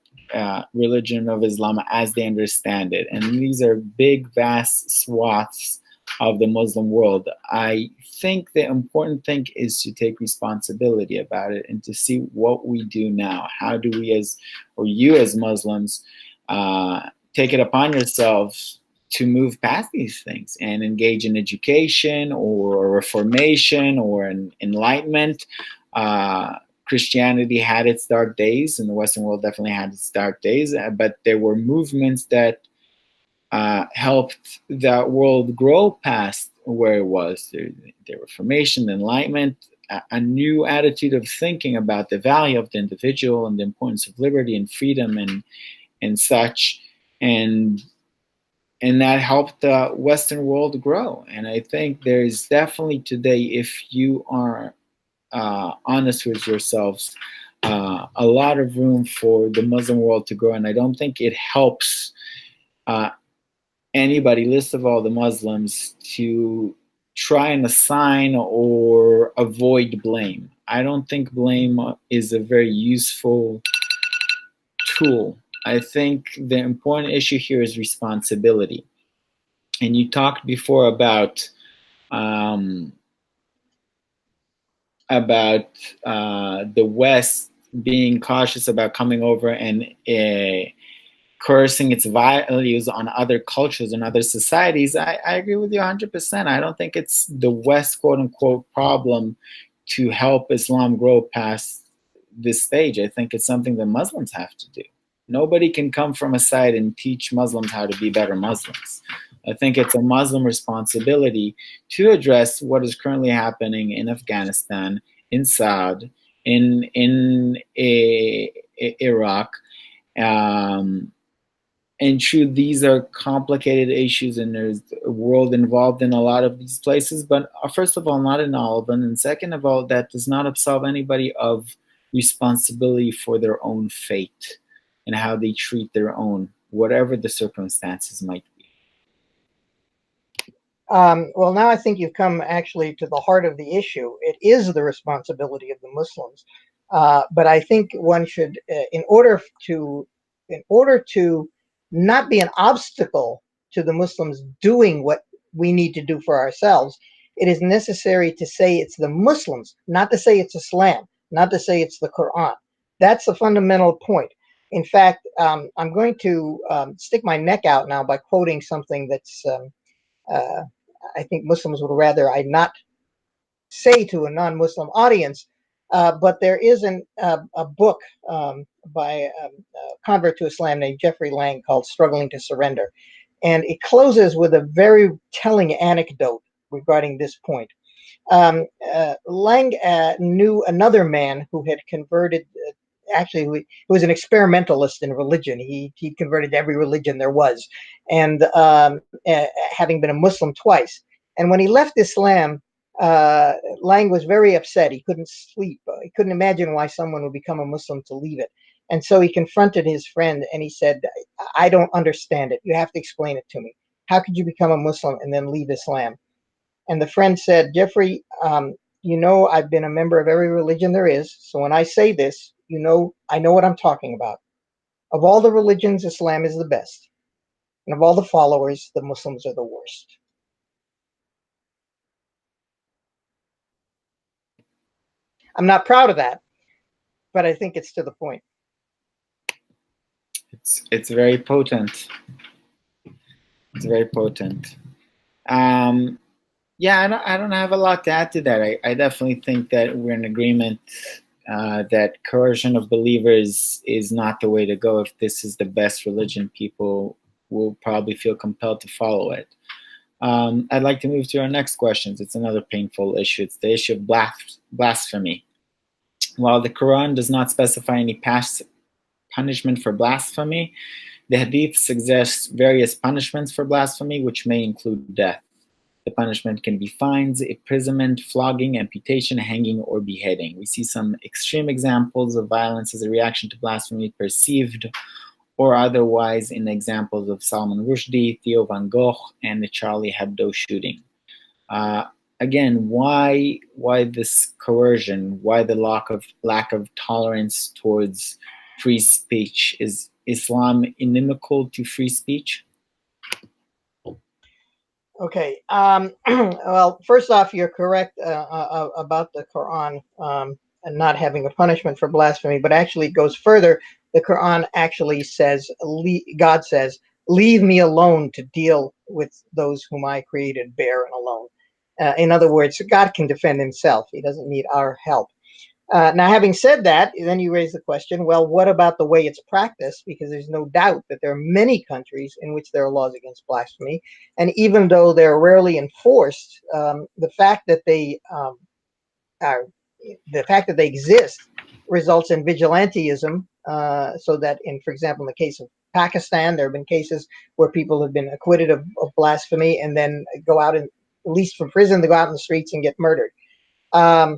religion of Islam as they understand it. And these are big, vast swaths of the Muslim world. I think the important thing is to take responsibility about it and to see what we do now. How do we, you as Muslims, take it upon yourselves to move past these things and engage in education or reformation or enlightenment. Christianity had its dark days, and the Western world definitely had its dark days, but there were movements that helped that world grow past where it was. The Reformation, the Enlightenment, a new attitude of thinking about the value of the individual and the importance of liberty and freedom and such. And that helped the Western world grow. And I think there's definitely today, if you are honest with yourselves, a lot of room for the Muslim world to grow. And I don't think it helps anybody, least of all the Muslims, to try and assign or avoid blame. I don't think blame is a very useful tool. I think the important issue here is responsibility. And you talked before about the West being cautious about coming over and cursing its values on other cultures and other societies. I agree with you 100%. I don't think it's the West, quote unquote, problem to help Islam grow past this stage. I think it's something that Muslims have to do. Nobody can come from a side and teach Muslims how to be better Muslims. I think it's a Muslim responsibility to address what is currently happening in Afghanistan, in Saud, in Iraq. And true, these are complicated issues, and there's a world involved in a lot of these places. But first of all, not in all of them. And second of all, that does not absolve anybody of responsibility for their own fate and how they treat their own, whatever the circumstances might be. Well, now I think you've come actually to the heart of the issue. It is the responsibility of the Muslims, but I think one should, in order to not be an obstacle to the Muslims doing what we need to do for ourselves, it is necessary to say it's the Muslims, not to say it's Islam, not to say it's the Quran. That's the fundamental point. In fact, I'm going to stick my neck out now by quoting something that's uh, I think Muslims would rather I not say to a non-Muslim audience. But there is a book by a convert to Islam named Jeffrey Lang called Struggling to Surrender. And it closes with a very telling anecdote regarding this point. Lang knew another man who had converted. Actually, who was an experimentalist in religion. He converted to every religion there was, and having been a Muslim twice. And when he left Islam, Lang was very upset. He couldn't sleep. He couldn't imagine why someone would become a Muslim to leave it. And so he confronted his friend and he said, "I don't understand it. You have to explain it to me. How could you become a Muslim and then leave Islam?" And the friend said, "Jeffrey, you know, I've been a member of every religion there is. So when I say this, you know, I know what I'm talking about. Of all the religions, Islam is the best. And of all the followers, the Muslims are the worst." I'm not proud of that, but I think it's to the point. It's very potent. It's very potent. Yeah, I don't have a lot to add to that. I definitely think that we're in agreement that coercion of believers is not the way to go. If this is the best religion, people will probably feel compelled to follow it. I'd like to move to our next questions. It's another painful issue. It's the issue of blasphemy. While the Quran does not specify any past punishment for blasphemy, the Hadith suggests various punishments for blasphemy, which may include death. The punishment can be fines, imprisonment, flogging, amputation, hanging, or beheading. We see some extreme examples of violence as a reaction to blasphemy, perceived or otherwise, in examples of Salman Rushdie, Theo van Gogh, and the Charlie Hebdo shooting. Again, why this coercion? Why the lack of tolerance towards free speech? Is Islam inimical to free speech? Okay. Well, first off, you're correct about the Quran and not having a punishment for blasphemy, but actually it goes further. The Quran actually says, God says, "Leave me alone to deal with those whom I created bare and alone." In other words, God can defend himself. He doesn't need our help. Now, having said that, then you raise the question, well, what about the way it's practiced? Because there's no doubt that there are many countries in which there are laws against blasphemy. And even though they're rarely enforced, the fact that they exist results in vigilantism. So that, for example, in the case of Pakistan, there have been cases where people have been acquitted of blasphemy and then go out and, released from prison, to go out in the streets and get murdered. Where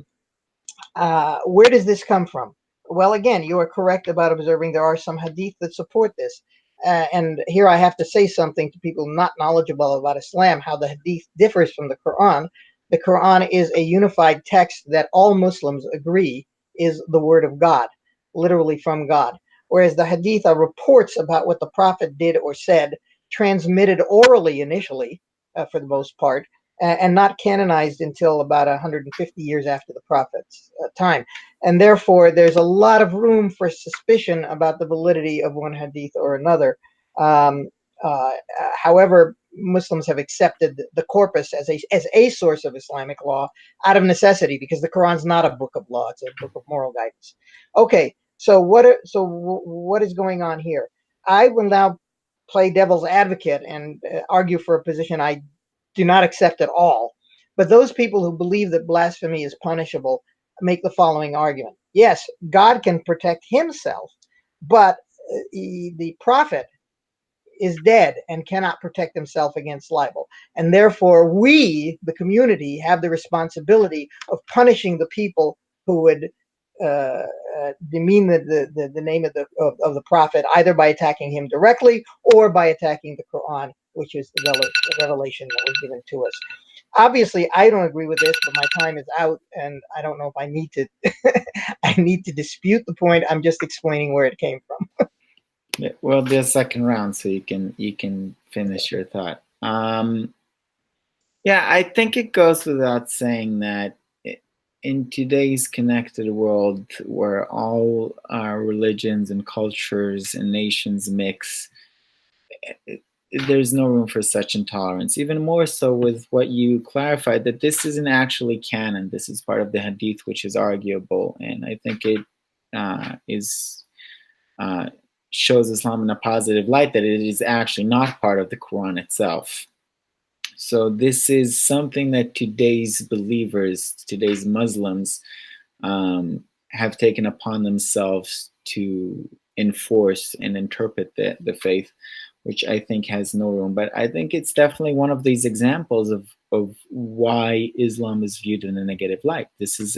does this come from? Well, again, you are correct about observing there are some hadith that support this. And here I have to say something to people not knowledgeable about Islam, how the hadith differs from the Quran. The Quran is a unified text that all Muslims agree is the word of God, literally from God. Whereas the hadith are reports about what the Prophet did or said, transmitted orally initially, for the most part, and not canonized until about 150 years after the Prophet's time. And therefore, there's a lot of room for suspicion about the validity of one hadith or another. Um, However, Muslims have accepted the corpus as a source of Islamic law out of necessity, because the Quran's not a book of law; it's a book of moral guidance. Okay, so what is going on here? I will now play devil's advocate and argue for a position I do not accept at all. But those people who believe that blasphemy is punishable make the following argument. Yes, God can protect himself, but the prophet is dead and cannot protect himself against libel. And therefore, we, the community, have the responsibility of punishing the people who would demean the name of the prophet, either by attacking him directly or by attacking the Quran, which is the revelation that was given to us. Obviously, I don't agree with this, but my time is out, and I don't know if I need to. I need to dispute the point. I'm just explaining where it came from. Yeah, well, there's a second round, so you can finish your thought. Yeah, I think it goes without saying that in today's connected world, where all religions and cultures and nations mix, there's no room for such intolerance. Even more so with what you clarified, that this isn't actually canon. This is part of the Hadith, which is arguable, and I think it is shows Islam in a positive light, that it is actually not part of the Quran itself. So this is something that today's believers, today's Muslims, have taken upon themselves to enforce and interpret the faith, which I think has no room. But I think it's definitely one of these examples of why Islam is viewed in a negative light. This is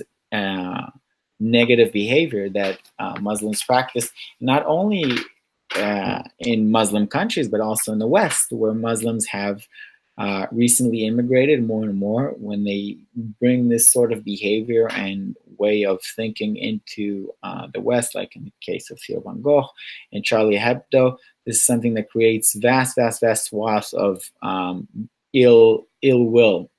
negative behavior that Muslims practice, not only in Muslim countries, but also in the West, where Muslims have recently immigrated more and more. When they bring this sort of behavior and way of thinking into the West, like in the case of Theo van Gogh and Charlie Hebdo, this is something that creates vast swaths of ill will.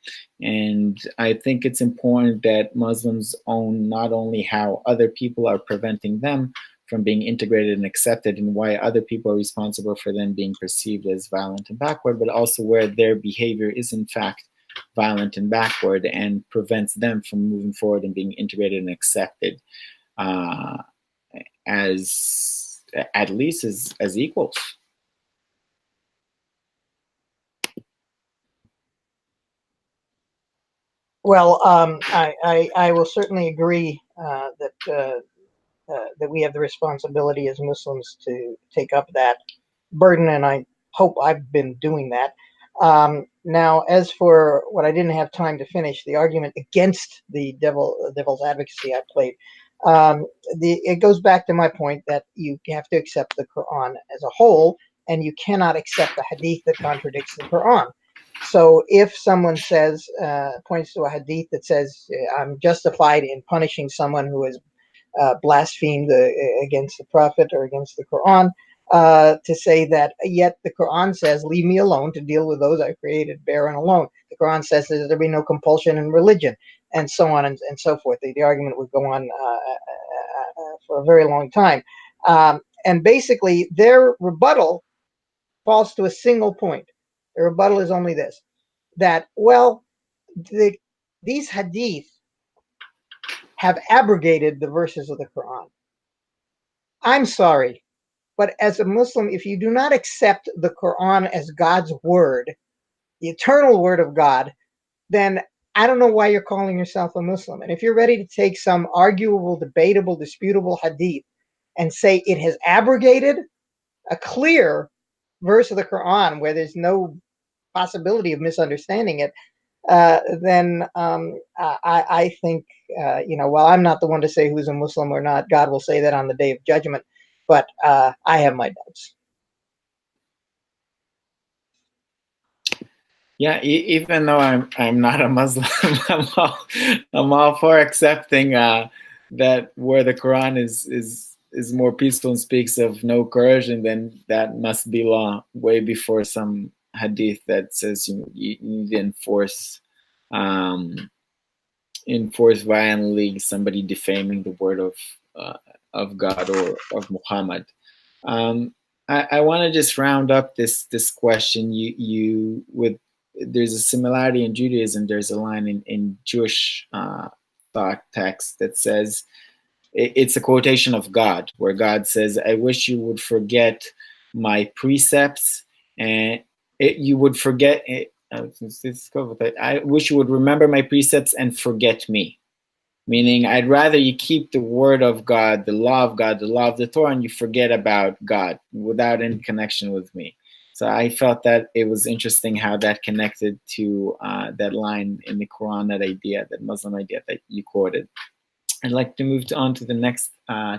And I think it's important that Muslims own not only how other people are preventing them from being integrated and accepted, and why other people are responsible for them being perceived as violent and backward, but also where their behavior is in fact violent and backward and prevents them from moving forward and being integrated and accepted as at least as equals. Well, I will certainly agree that we have the responsibility as Muslims to take up that burden, and I hope I've been doing that. Now, as for what I didn't have time to finish, the argument against the devil's advocacy I played, it goes back to my point that you have to accept the Quran as a whole, and you cannot accept a hadith that contradicts the Quran. So if someone says, points to a hadith that says, I'm justified in punishing someone who has blasphemed against the Prophet or against the Quran, to say that, yet the Quran says, leave me alone to deal with those I created, bare and alone. The Quran says that there be no compulsion in religion, and so on and so forth. The argument would go on for a very long time. And basically, their rebuttal falls to a single point. The rebuttal is only this, that, well, these hadith have abrogated the verses of the Quran. I'm sorry, but as a Muslim, if you do not accept the Quran as God's word, the eternal word of God, then I don't know why you're calling yourself a Muslim. And if you're ready to take some arguable, debatable, disputable hadith and say it has abrogated a clear verse of the Quran where there's no possibility of misunderstanding it, then I think, well, I'm not the one to say who's a Muslim or not. God will say that on the day of judgment. But I have my doubts. Yeah, even though I'm not a Muslim, I'm all for accepting that where the Quran is more peaceful and speaks of no coercion, then that must be law way before some hadith that says you need to enforce violently somebody defaming the word of God or of Muhammad. I want to just round up this question. You with there's a similarity in Judaism. There's a line in Jewish thought text that says, it's a quotation of God, where God says, I wish you would forget my precepts, and you would forget it. I wish you would remember my precepts and forget me. Meaning, I'd rather you keep the word of God, the law of God, the law of the Torah, and you forget about God without any connection with me. So I felt that it was interesting how that connected to that line in the Quran, that idea, that Muslim idea that you quoted. I'd like to move on to the next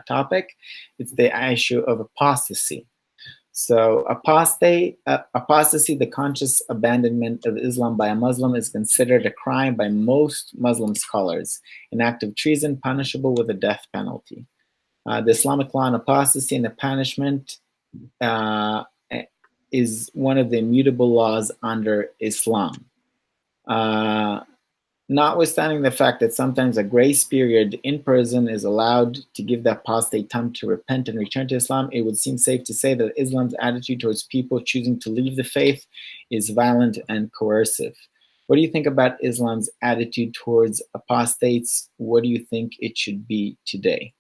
topic. It's the issue of apostasy. So apostasy, the conscious abandonment of Islam by a Muslim, is considered a crime by most Muslim scholars, an act of treason punishable with a death penalty. The Islamic law on apostasy and the punishment is one of the immutable laws under Islam. Notwithstanding the fact that sometimes a grace period in prison is allowed to give the apostate time to repent and return to Islam, it would seem safe to say that Islam's attitude towards people choosing to leave the faith is violent and coercive. What do you think about Islam's attitude towards apostates? What do you think it should be today?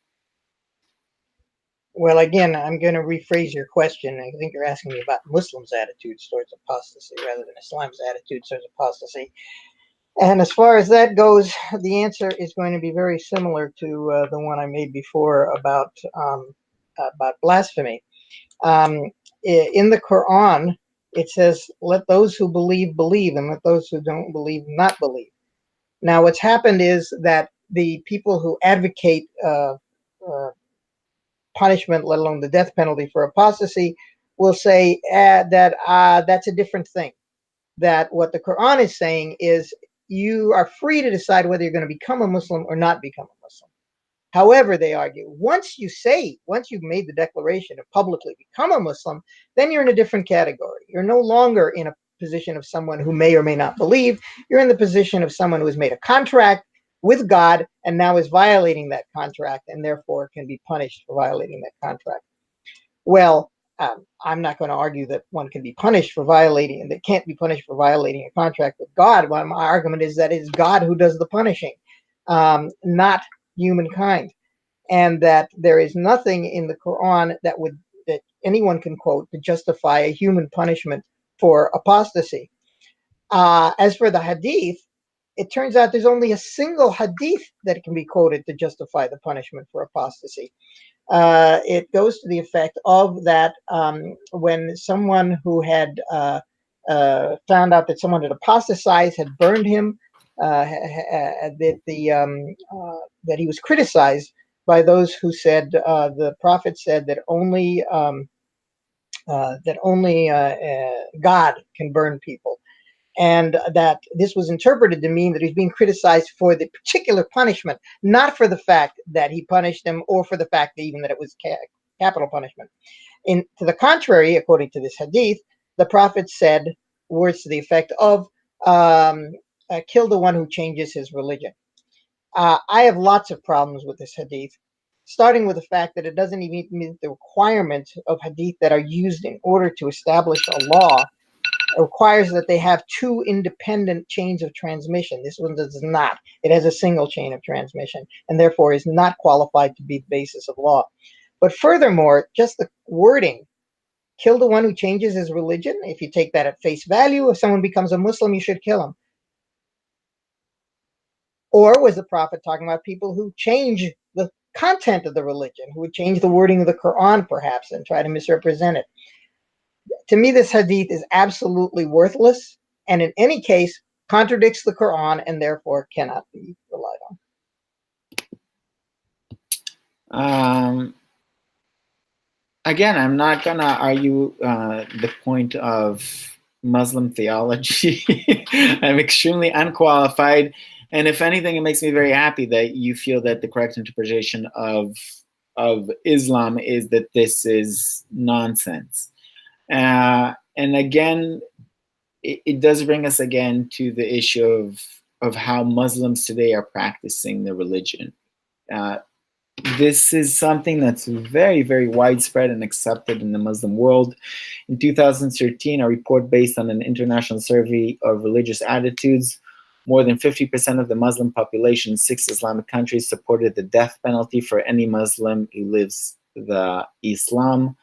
Well, again, I'm going to rephrase your question. I think you're asking me about Muslims' attitudes towards apostasy rather than Islam's attitude towards apostasy. And as far as that goes, the answer is going to be very similar to the one I made before about blasphemy. In the Quran, it says, "Let those who believe believe, and let those who don't believe not believe." Now, what's happened is that the people who advocate punishment, let alone the death penalty for apostasy, will say that that's a different thing. That what the Quran is saying is you are free to decide whether you're going to become a Muslim or not become a Muslim. However, they argue, once you've made the declaration to publicly become a Muslim, then you're in a different category. You're no longer in a position of someone who may or may not believe. You're in the position of someone who has made a contract with God and now is violating that contract and therefore can be punished for violating that contract. Well, I'm not going to argue that one can be punished for violating, and that can't be punished for violating a contract with God. Well, my argument is that it's God who does the punishing, not humankind, and that there is nothing in the Quran that anyone can quote to justify a human punishment for apostasy. As for the Hadith, it turns out there's only a single Hadith that can be quoted to justify the punishment for apostasy. It goes to the effect of that when someone who had found out that someone had apostatized had burned him, that he was criticized by those who said the Prophet said that only God can burn people. And that this was interpreted to mean that he's being criticized for the particular punishment, not for the fact that he punished him or for the fact that even that it was capital punishment. To the contrary, according to this hadith, the Prophet said words to the effect of, kill the one who changes his religion. I have lots of problems with this hadith, starting with the fact that it doesn't even meet the requirements of hadith that are used in order to establish a law. It requires that they have two independent chains of transmission. This one does not. It has a single chain of transmission and therefore is not qualified to be the basis of law. But furthermore, just the wording, kill the one who changes his religion. If you take that at face value, if someone becomes a Muslim, you should kill him. Or was the Prophet talking about people who change the content of the religion, who would change the wording of the Quran perhaps and try to misrepresent it? To me, this hadith is absolutely worthless, and in any case, contradicts the Quran and therefore cannot be relied on. Again, I'm not going to argue the point of Muslim theology. I'm extremely unqualified, and if anything, it makes me very happy that you feel that the correct interpretation of Islam is that this is nonsense. And again, it does bring us again to the issue of how Muslims today are practicing the religion. This is something that's very, very widespread and accepted in the Muslim world. In 2013, a report based on an international survey of religious attitudes, more than 50% of the Muslim population in 6 Islamic countries supported the death penalty for any Muslim who lives the Islam.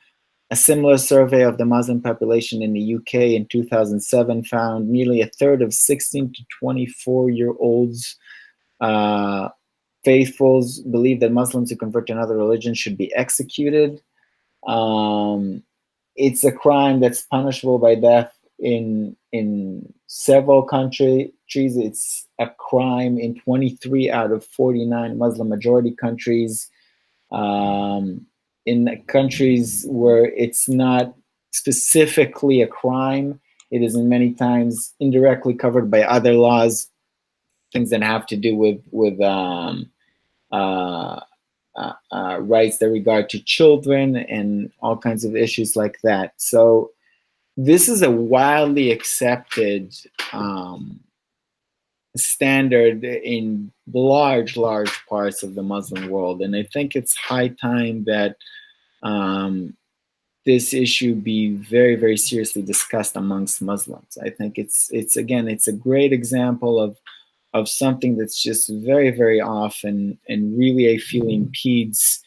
A similar survey of the Muslim population in the UK in 2007 found nearly a third of 16 to 24-year-olds faithfuls believe that Muslims who convert to another religion should be executed. It's a crime that's punishable by death in several countries. It's a crime in 23 out of 49 Muslim majority countries. In countries where it's not specifically a crime. It is in many times indirectly covered by other laws, things that have to do with rights that regard to children and all kinds of issues like that. So this is a widely accepted standard in large parts of the Muslim world, and I think it's high time that this issue be very seriously discussed amongst Muslims. I think it's a great example of something that's just very off and really I feel impedes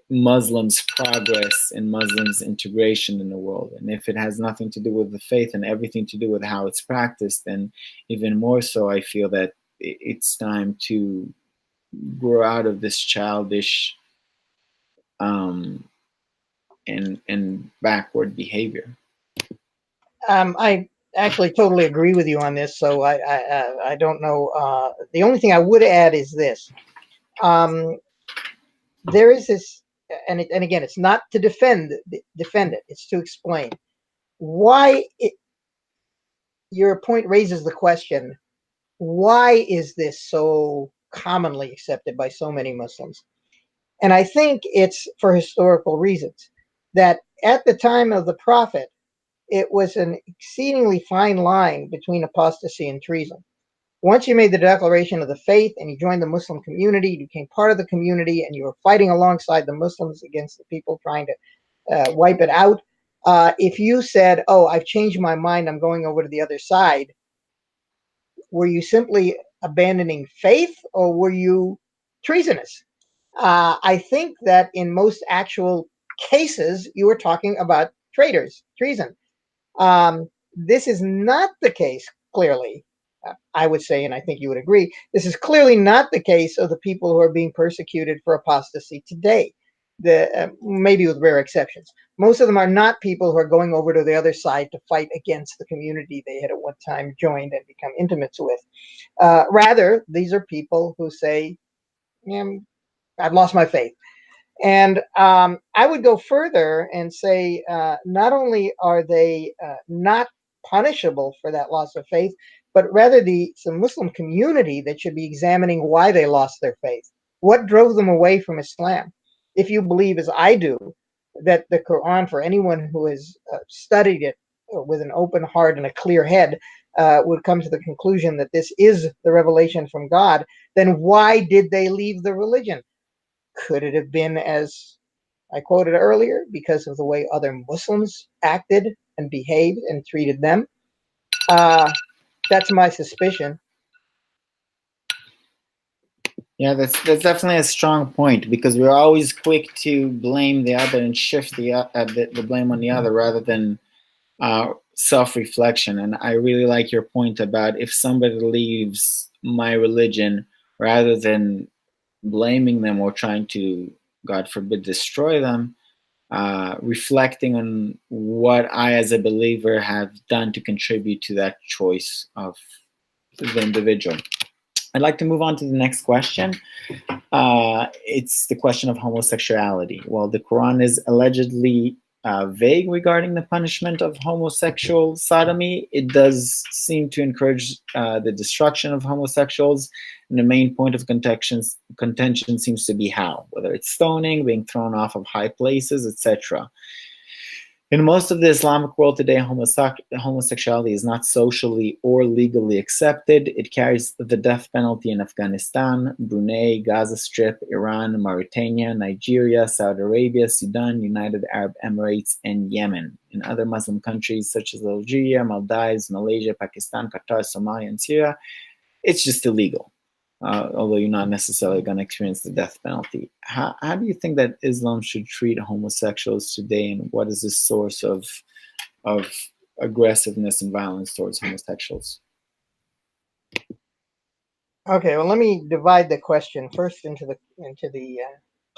Muslims' progress and Muslims' integration in the world. And if it has nothing to do with the faith and everything to do with how it's practiced, then even more so, I feel that it's time to grow out of this childish and backward behavior. I actually totally agree with you on this. So I don't know. The only thing I would add is this. There is this, and again, it's not to defend it. It's to explain why your point raises the question, why is this so commonly accepted by so many Muslims? And I think it's for historical reasons, that at the time of the Prophet, it was an exceedingly fine line between apostasy and treason. Once you made the declaration of the faith and you joined the Muslim community, you became part of the community, and you were fighting alongside the Muslims against the people trying to wipe it out. If you said, oh, I've changed my mind, I'm going over to the other side, were you simply abandoning faith, or were you treasonous? I think that in most actual cases, you were talking about traitors, treason. This is not the case, clearly, I would say, and I think you would agree, this is clearly not the case of the people who are being persecuted for apostasy today, maybe with rare exceptions. Most of them are not people who are going over to the other side to fight against the community they had at one time joined and become intimates with. Rather, these are people who say, I've lost my faith. And I would go further and say, not only are they not punishable for that loss of faith, but rather it's a Muslim community that should be examining why they lost their faith. What drove them away from Islam? If you believe, as I do, that the Quran, for anyone who has studied it with an open heart and a clear head, would come to the conclusion that this is the revelation from God, then why did they leave the religion? Could it have been, as I quoted earlier, because of the way other Muslims acted and behaved and treated them? That's my suspicion. Yeah, that's definitely a strong point, because we're always quick to blame the other and shift the blame on the other rather than self-reflection. And I really like your point about if somebody leaves my religion, rather than blaming them or trying to, God forbid, destroy them, reflecting on what I as a believer have done to contribute to that choice of the individual. I'd like to move on to the next question. It's the question of homosexuality. Well, the Quran is allegedly vague regarding the punishment of homosexual sodomy. It does seem to encourage the destruction of homosexuals, and the main point of contention seems to be how, whether it's stoning, being thrown off of high places, etc. In most of the Islamic world today, homosexuality is not socially or legally accepted. It carries the death penalty in Afghanistan, Brunei, Gaza Strip, Iran, Mauritania, Nigeria, Saudi Arabia, Sudan, United Arab Emirates, and Yemen. In other Muslim countries such as Algeria, Maldives, Malaysia, Pakistan, Qatar, Somalia, and Syria, it's just illegal. Although you're not necessarily going to experience the death penalty. How do you think that Islam should treat homosexuals today, and what is the source of aggressiveness and violence towards homosexuals? Okay, well, let me divide the question first into the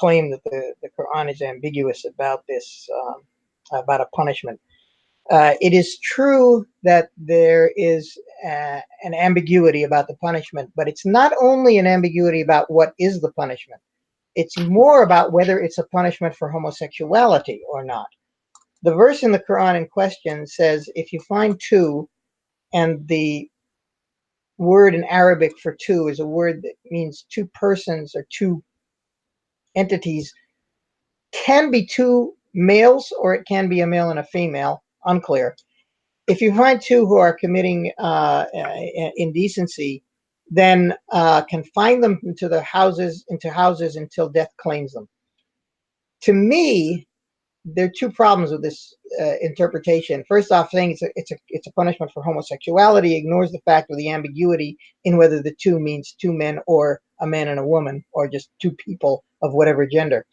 claim that the Quran is ambiguous about this, about a punishment. It is true that there is an ambiguity about the punishment, but it's not only an ambiguity about what is the punishment. It's more about whether it's a punishment for homosexuality or not. The verse in the Quran in question says, if you find two, and the word in Arabic for two is a word that means two persons or two entities, can be two males or it can be a male and a female, unclear. If you find two who are committing indecency, then confine them into houses until death claims them. To me, there are two problems with this interpretation. First off, saying it's a punishment for homosexuality ignores the fact of the ambiguity in whether the two means two men or a man and a woman, or just two people of whatever gender,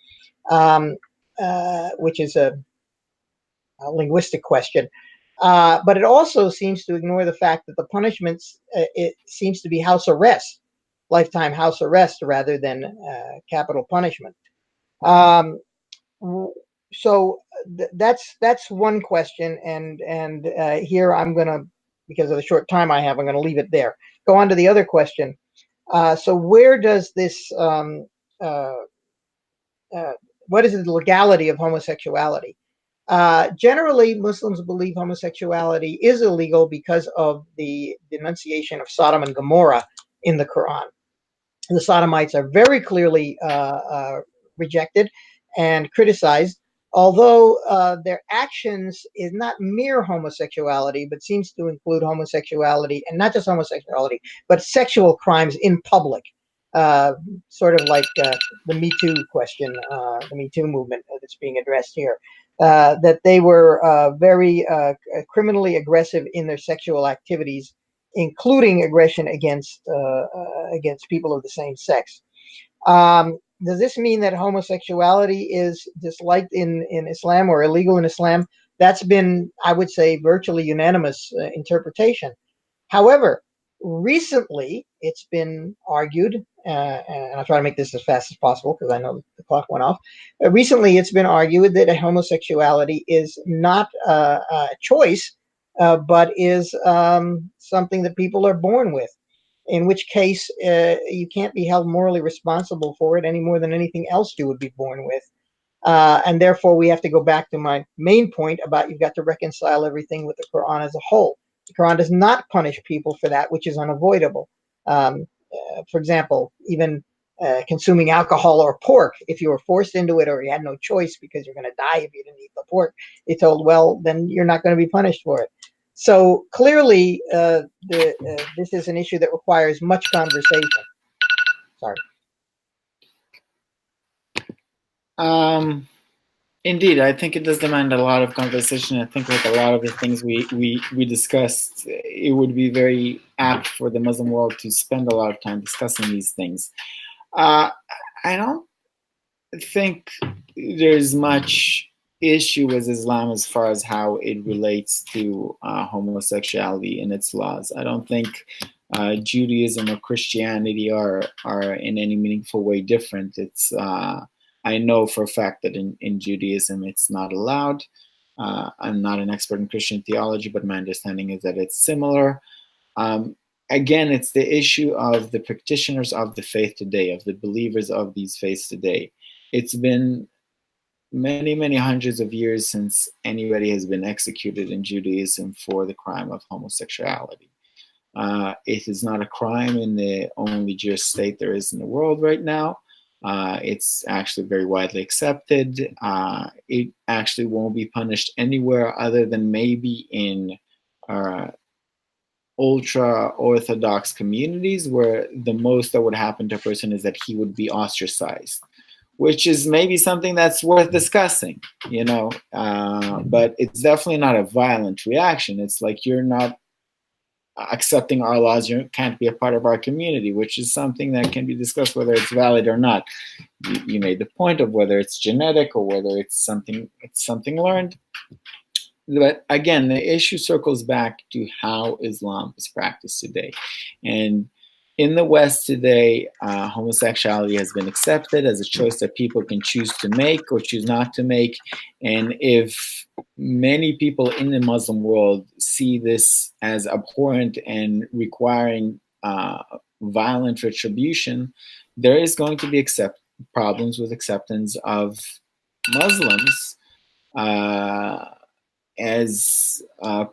which is a linguistic question. But it also seems to ignore the fact that the punishments, it seems to be house arrest, lifetime house arrest rather than capital punishment. So that's one question, and here I'm gonna, because of the short time I have, I'm gonna leave it there. Go on to the other question. So where does this what is the legality of homosexuality? Generally, Muslims believe homosexuality is illegal because of the denunciation of Sodom and Gomorrah in the Quran. The Sodomites are very clearly rejected and criticized, although their actions is not mere homosexuality, but seems to include homosexuality, and not just homosexuality, but sexual crimes in public, sort of like the Me Too question, the Me Too movement that's being addressed here. That they were very criminally aggressive in their sexual activities, including aggression against people of the same sex. Does this mean that homosexuality is disliked in Islam or illegal in Islam? That's been, I would say, virtually unanimous interpretation. However, recently it's been argued, and I'll try to make this as fast as possible because I know the clock went off. Recently it's been argued that homosexuality is not a choice, but is something that people are born with, in which case you can't be held morally responsible for it any more than anything else you would be born with. And therefore, we have to go back to my main point about you've got to reconcile everything with the Quran as a whole. The Quran does not punish people for that which is unavoidable. For example, even consuming alcohol or pork, if you were forced into it or you had no choice because you're going to die if you didn't eat the pork, you're told, well, then you're not going to be punished for it. So clearly, this is an issue that requires much conversation. Sorry. Indeed, I think it does demand a lot of conversation. I think like a lot of the things we discussed, it would be very apt for the Muslim world to spend a lot of time discussing these things. I don't think there's much issue with Islam as far as how it relates to homosexuality and its laws. I don't think Judaism or Christianity are in any meaningful way different. It's I know for a fact that in Judaism it's not allowed. I'm not an expert in Christian theology, but my understanding is that it's similar. Again, it's the issue of the practitioners of the faith today, of the believers of these faiths today. It's been many, many hundreds of years since anybody has been executed in Judaism for the crime of homosexuality. It is not a crime in the only Jewish state there is in the world right now. It's actually very widely accepted. It actually won't be punished anywhere other than maybe in ultra-Orthodox communities, where the most that would happen to a person is that he would be ostracized, which is maybe something that's worth discussing, you know, but it's definitely not a violent reaction. It's like you're not accepting our laws, you can't be a part of our community, which is something that can be discussed whether it's valid or not. You made the point of whether it's genetic or whether it's something learned. But again, the issue circles back to how Islam is practiced today. And in the West today, homosexuality has been accepted as a choice that people can choose to make or choose not to make. And if many people in the Muslim world see this as abhorrent and requiring violent retribution, there is going to be problems with acceptance of Muslims as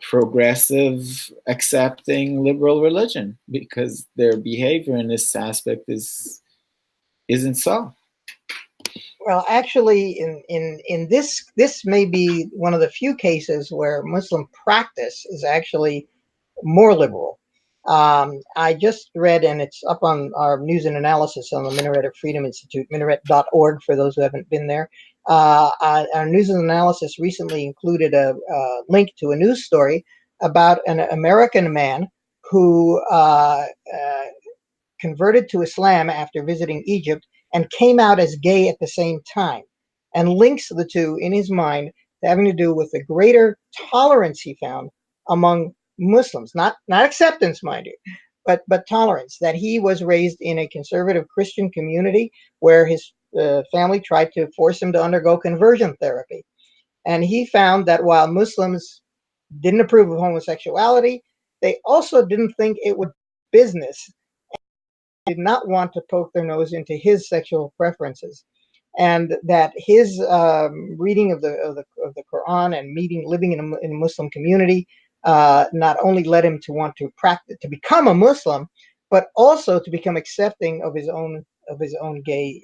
progressive, accepting, liberal religion, because their behavior in this aspect isn't so. Well, actually, in this may be one of the few cases where Muslim practice is actually more liberal. I just read, and it's up on our news and analysis on the Minaret of Freedom Institute, minaret.org, for those who haven't been there. Our news and analysis recently included a link to a news story about an American man who converted to Islam after visiting Egypt and came out as gay at the same time, and links the two in his mind to having to do with the greater tolerance he found among Muslims, not acceptance, mind you, but tolerance. That he was raised in a conservative Christian community where his family tried to force him to undergo conversion therapy, and he found that while Muslims didn't approve of homosexuality, they also didn't think it was business, did not want to poke their nose into his sexual preferences, and that his reading of the Quran and living in a Muslim community not only led him to want to practice, to become a Muslim, but also to become accepting of his own gay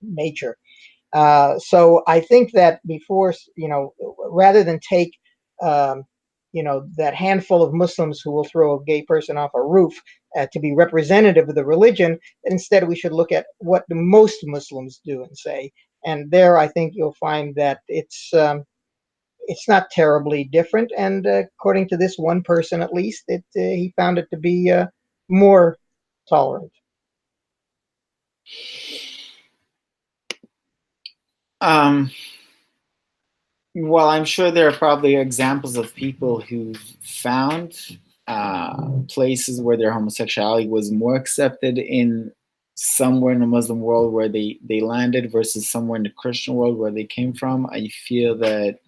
nature. So I think that before, rather than take that handful of Muslims who will throw a gay person off a roof to be representative of the religion, instead we should look at what the most Muslims do and say. And there, I think you'll find that it's not terribly different. And according to this one person, at least, he found it to be more tolerant. Well, I'm sure there are probably examples of people who found places where their homosexuality was more accepted in somewhere in the Muslim world where they landed versus somewhere in the Christian world where they came from. I feel that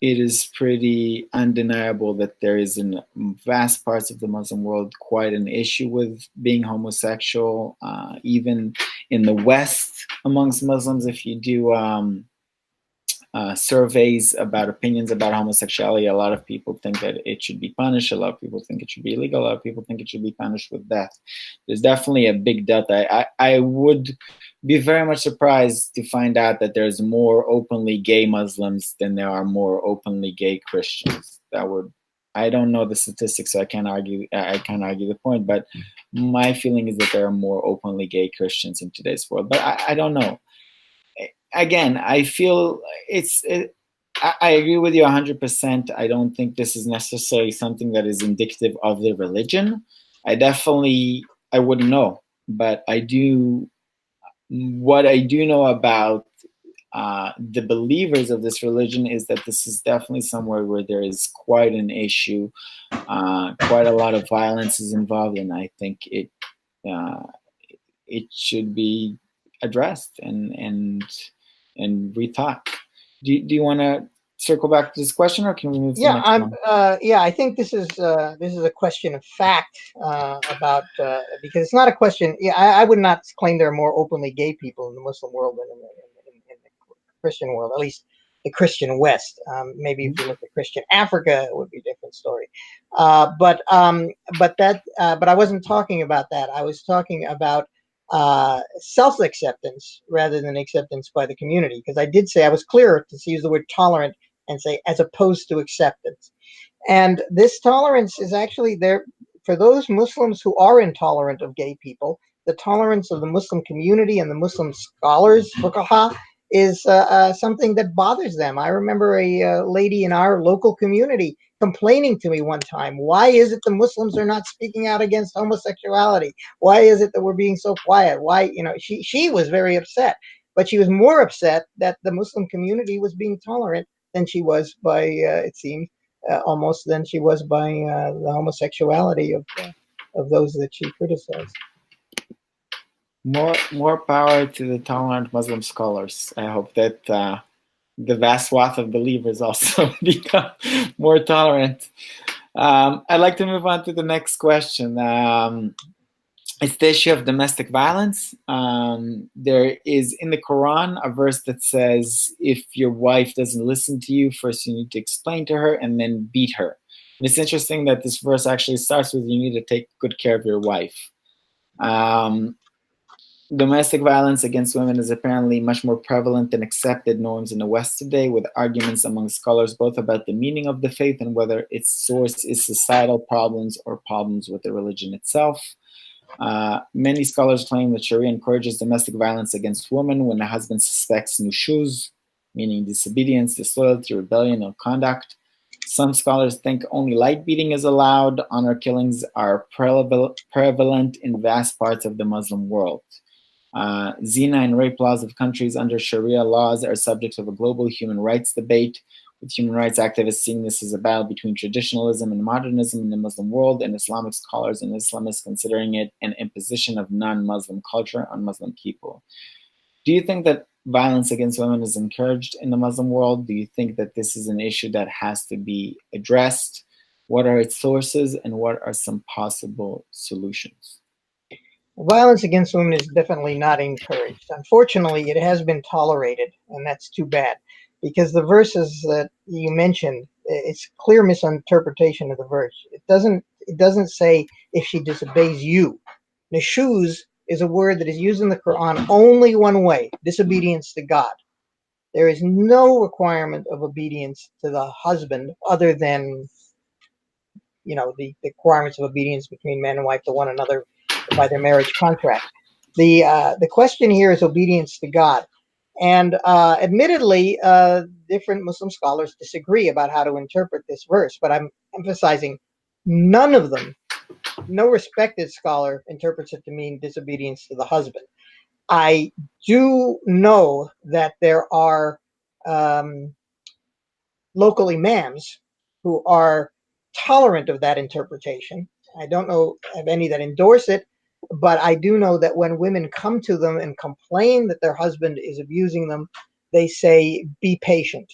it is pretty undeniable that there is in vast parts of the Muslim world quite an issue with being homosexual. Even in the West, amongst Muslims, if you do surveys about opinions about homosexuality, a lot of people think that it should be punished. A lot of people think it should be illegal. A lot of people think it should be punished with death. There's definitely a big delta. I would be very much surprised to find out that there's more openly gay Muslims than there are more openly gay Christians. I don't know the statistics, so I can't argue the point, but my feeling is that there are more openly gay Christians in today's world. But I don't know. Again, I feel I agree with you 100%. I don't think this is necessarily something that is indicative of the religion. I wouldn't know, but what I do know about the believers of this religion is that this is definitely somewhere where there is quite an issue, quite a lot of violence is involved, and I think it should be addressed and rethought. Do you want to circle back to this question, or can we move to the next one? I think this is a question of fact about because it's not a question. Yeah, I would not claim there are more openly gay people in the Muslim world than in the Christian world, at least the Christian West. Maybe if you look at Christian Africa, it would be a different story. But I wasn't talking about that. I was talking about self-acceptance rather than acceptance by the community, because I did say I was clear to use the word tolerant and say as opposed to acceptance. And this tolerance is actually there for those Muslims who are intolerant of gay people. The tolerance of the Muslim community and the Muslim scholars, fuqaha, is something that bothers them. I remember a lady in our local community complaining to me one time, why is it the Muslims are not speaking out against homosexuality? Why is it that we're being so quiet? Why, she was very upset, but she was more upset that the Muslim community was being tolerant than she was by, it seemed, almost than she was by the homosexuality of those that she criticized. More power to the tolerant Muslim scholars. I hope that the vast swath of believers also become more tolerant. I'd like to move on to the next question. it's the issue of domestic violence. There is in the Quran a verse that says, if your wife doesn't listen to you, first you need to explain to her and then beat her. And it's interesting that this verse actually starts with, you need to take good care of your wife. Domestic violence against women is apparently much more prevalent than accepted norms in the West today, with arguments among scholars both about the meaning of the faith and whether its source is societal problems or problems with the religion itself. Many scholars claim that Sharia encourages domestic violence against women when the husband suspects nushuz, meaning disobedience, disloyalty, rebellion, or conduct. Some scholars think only light beating is allowed. Honor killings are prevalent in vast parts of the Muslim world. Zina and rape laws of countries under Sharia laws are subject of a global human rights debate, with human rights activists seeing this as a battle between traditionalism and modernism in the Muslim world, and Islamic scholars and Islamists considering it an imposition of non-Muslim culture on Muslim people. Do you think that violence against women is encouraged in the Muslim world? Do you think that this is an issue that has to be addressed? What are its sources, and what are some possible solutions? Violence against women is definitely not encouraged. Unfortunately, it has been tolerated, and that's too bad, because the verses that you mentioned, it's clear misinterpretation of the verse. It doesn't say if she disobeys you. Nushuz is a word that is used in the Quran only one way: disobedience to God. There is no requirement of obedience to the husband other than, the requirements of obedience between man and wife to one another by their marriage contract. The question here is obedience to God. And admittedly, different Muslim scholars disagree about how to interpret this verse, but I'm emphasizing none of them, no respected scholar interprets it to mean disobedience to the husband. I do know that there are local imams who are tolerant of that interpretation. I don't know of any that endorse it, but I do know that when women come to them and complain that their husband is abusing them, they say, be patient,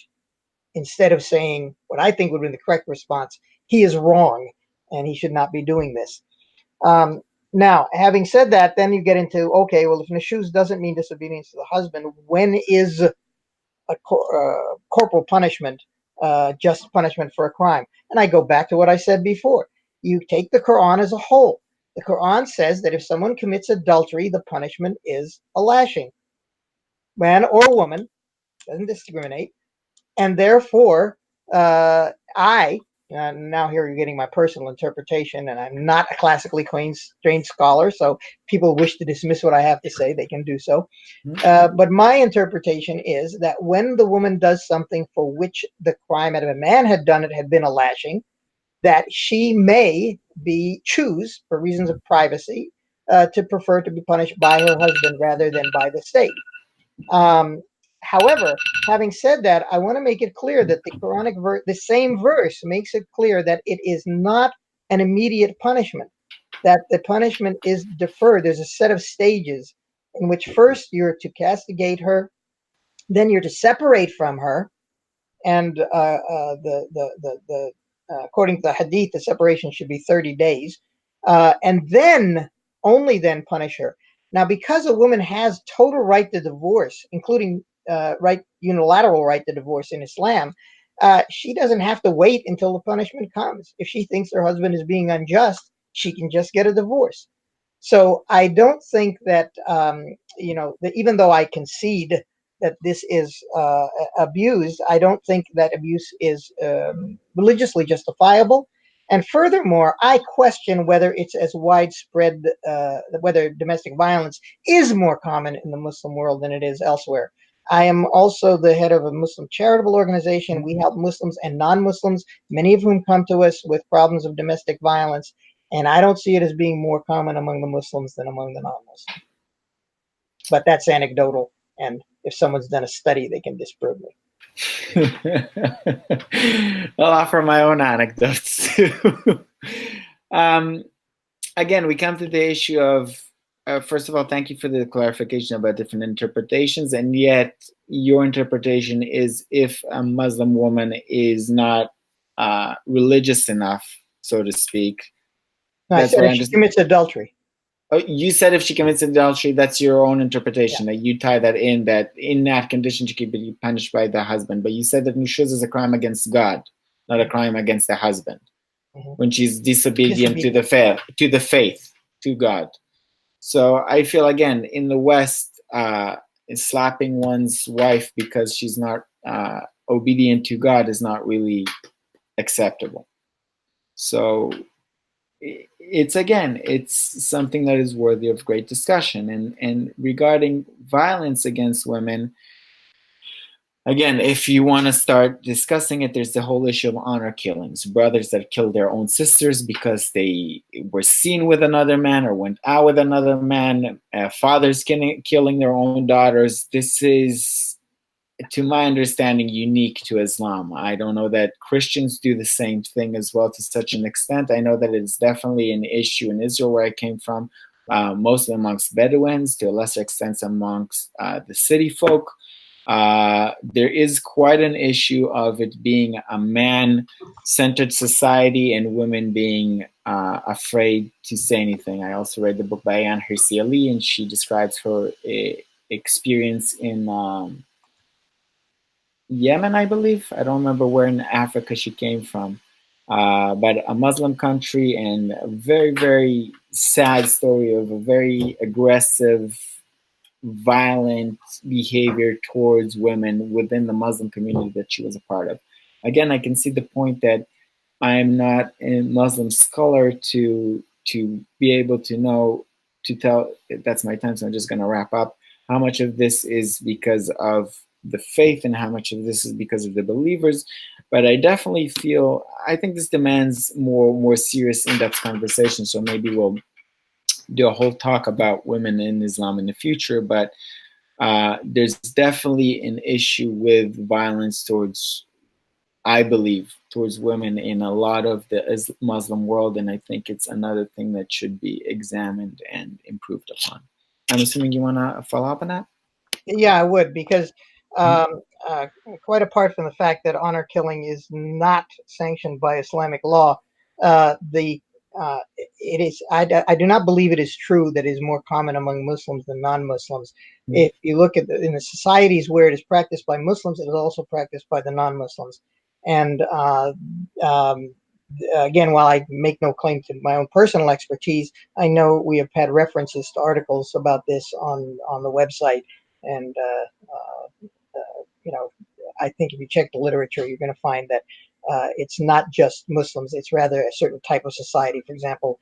instead of saying what I think would be the correct response: he is wrong and he should not be doing this. Now, having said that, then you get into, okay, well, if nushuz doesn't mean disobedience to the husband, when is a corporal punishment just punishment for a crime? And I go back to what I said before. You take the Quran as a whole. The Quran says that if someone commits adultery, the punishment is a lashing. Man or woman, doesn't discriminate. And therefore, now here you're getting my personal interpretation, and I'm not a classically trained scholar, so people wish to dismiss what I have to say, they can do so. But my interpretation is that when the woman does something for which the crime that if a man had done it had been a lashing, that she may choose, for reasons of privacy, to prefer to be punished by her husband rather than by the state. However, having said that, I want to make it clear that the Quranic the same verse makes it clear that it is not an immediate punishment, that the punishment is deferred. There's a set of stages in which first you're to castigate her, then you're to separate from her, and according to the Hadith, the separation should be 30 days, and then only then punish her. Now, because a woman has total right to divorce, including unilateral right to divorce in Islam, she doesn't have to wait until the punishment comes. If she thinks her husband is being unjust, she can just get a divorce. So I don't think that, that even though I concede that this is abused, I don't think that abuse is religiously justifiable. And furthermore, I question whether it's as widespread, whether domestic violence is more common in the Muslim world than it is elsewhere. I am also the head of a Muslim charitable organization. We help Muslims and non-Muslims, many of whom come to us with problems of domestic violence. And I don't see it as being more common among the Muslims than among the non-Muslims. But that's anecdotal. And if someone's done a study, they can disprove me. I'll offer my own anecdotes too. Again, we come to the issue of, first of all, thank you for the clarification about different interpretations, and yet your interpretation is if a Muslim woman is not religious enough, so to speak. No, I said if she commits adultery. You said if she commits adultery, that's your own interpretation, Yeah. that you tie that in that condition she could be punished by the husband. But you said that nushuz is a crime against God, not a crime against the husband, when she's disobedient to the faith, to God. So I feel, again, in the West, slapping one's wife because she's not obedient to God is not really acceptable. So it's something that is worthy of great discussion. And regarding violence against women, again, if you want to start discussing it, there's the whole issue of honor killings. Brothers that kill their own sisters because they were seen with another man or went out with another man. Fathers killing their own daughters. This is, to my understanding, unique to Islam. I don't know that Christians do the same thing as well to such an extent. I know that it's definitely an issue in Israel, where I came from, mostly amongst Bedouins, to a lesser extent amongst the city folk. There is quite an issue of it being a man-centered society and women being afraid to say anything. I also read the book by Ayaan Hirsi Ali, and she describes her experience in Yemen, I believe. I don't remember where in Africa she came from, but a Muslim country, and a very, very sad story of a very aggressive, violent behavior towards women within the Muslim community that she was a part of. Again, I can see the point that I'm not a Muslim scholar to be able to know, to tell. That's my time, so I'm just going to wrap up. How much of this is because of the faith and how much of this is because of the believers? But I definitely feel, I think this demands more serious, in-depth conversation. So maybe we'll do a whole talk about women in Islam in the future. But there's definitely an issue with violence towards, I believe, towards women in a lot of the Muslim world, and I think it's another thing that should be examined and improved upon. I'm assuming you want to follow up on that? Yeah, I would, because quite apart from the fact that honor killing is not sanctioned by Islamic law, the it is. I do not believe it is true that it is more common among Muslims than non-Muslims. If you look at in the societies where it is practiced by Muslims, it is also practiced by the non-Muslims. And again, while I make no claim to my own personal expertise, I know we have had references to articles about this on the website. And you know, I think if you check the literature, you're going to find that it's not just Muslims; it's rather a certain type of society. For example,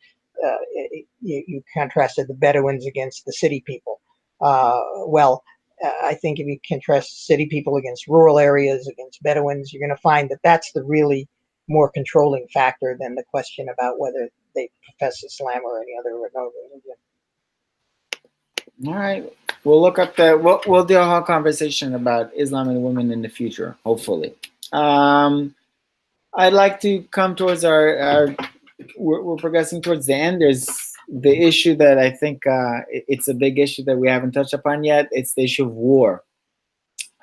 you contrasted the Bedouins against the city people. I think if you contrast city people against rural areas, against Bedouins, you're going to find that that's the really more controlling factor than the question about whether they profess Islam or any other religion. All right. We'll look up the. We'll do a whole conversation about Islam and women in the future, hopefully. I'd like to come towards our we're progressing towards the end. There's the issue that I think it's a big issue that we haven't touched upon yet. It's the issue of war.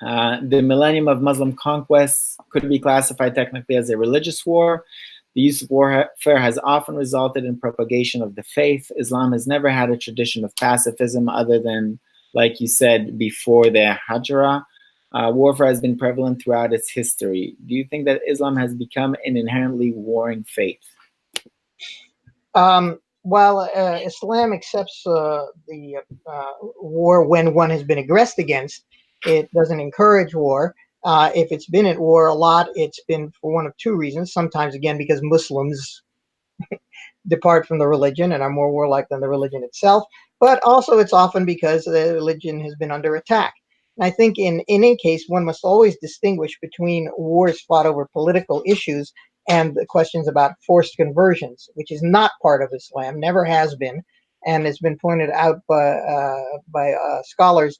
The millennium of Muslim conquest could be classified technically as a religious war. The use of warfare has often resulted in propagation of the faith. Islam has never had a tradition of pacifism other than, like you said, before the Hijra. Warfare has been prevalent throughout its history. Do you think that Islam has become an inherently warring faith? While Islam accepts the war when one has been aggressed against, it doesn't encourage war. If it's been at war a lot, it's been for one of two reasons. Sometimes, again, because Muslims depart from the religion and are more warlike than the religion itself, but also it's often because the religion has been under attack. And I think in any case, one must always distinguish between wars fought over political issues and the questions about forced conversions, which is not part of Islam, never has been, and has been pointed out by scholars.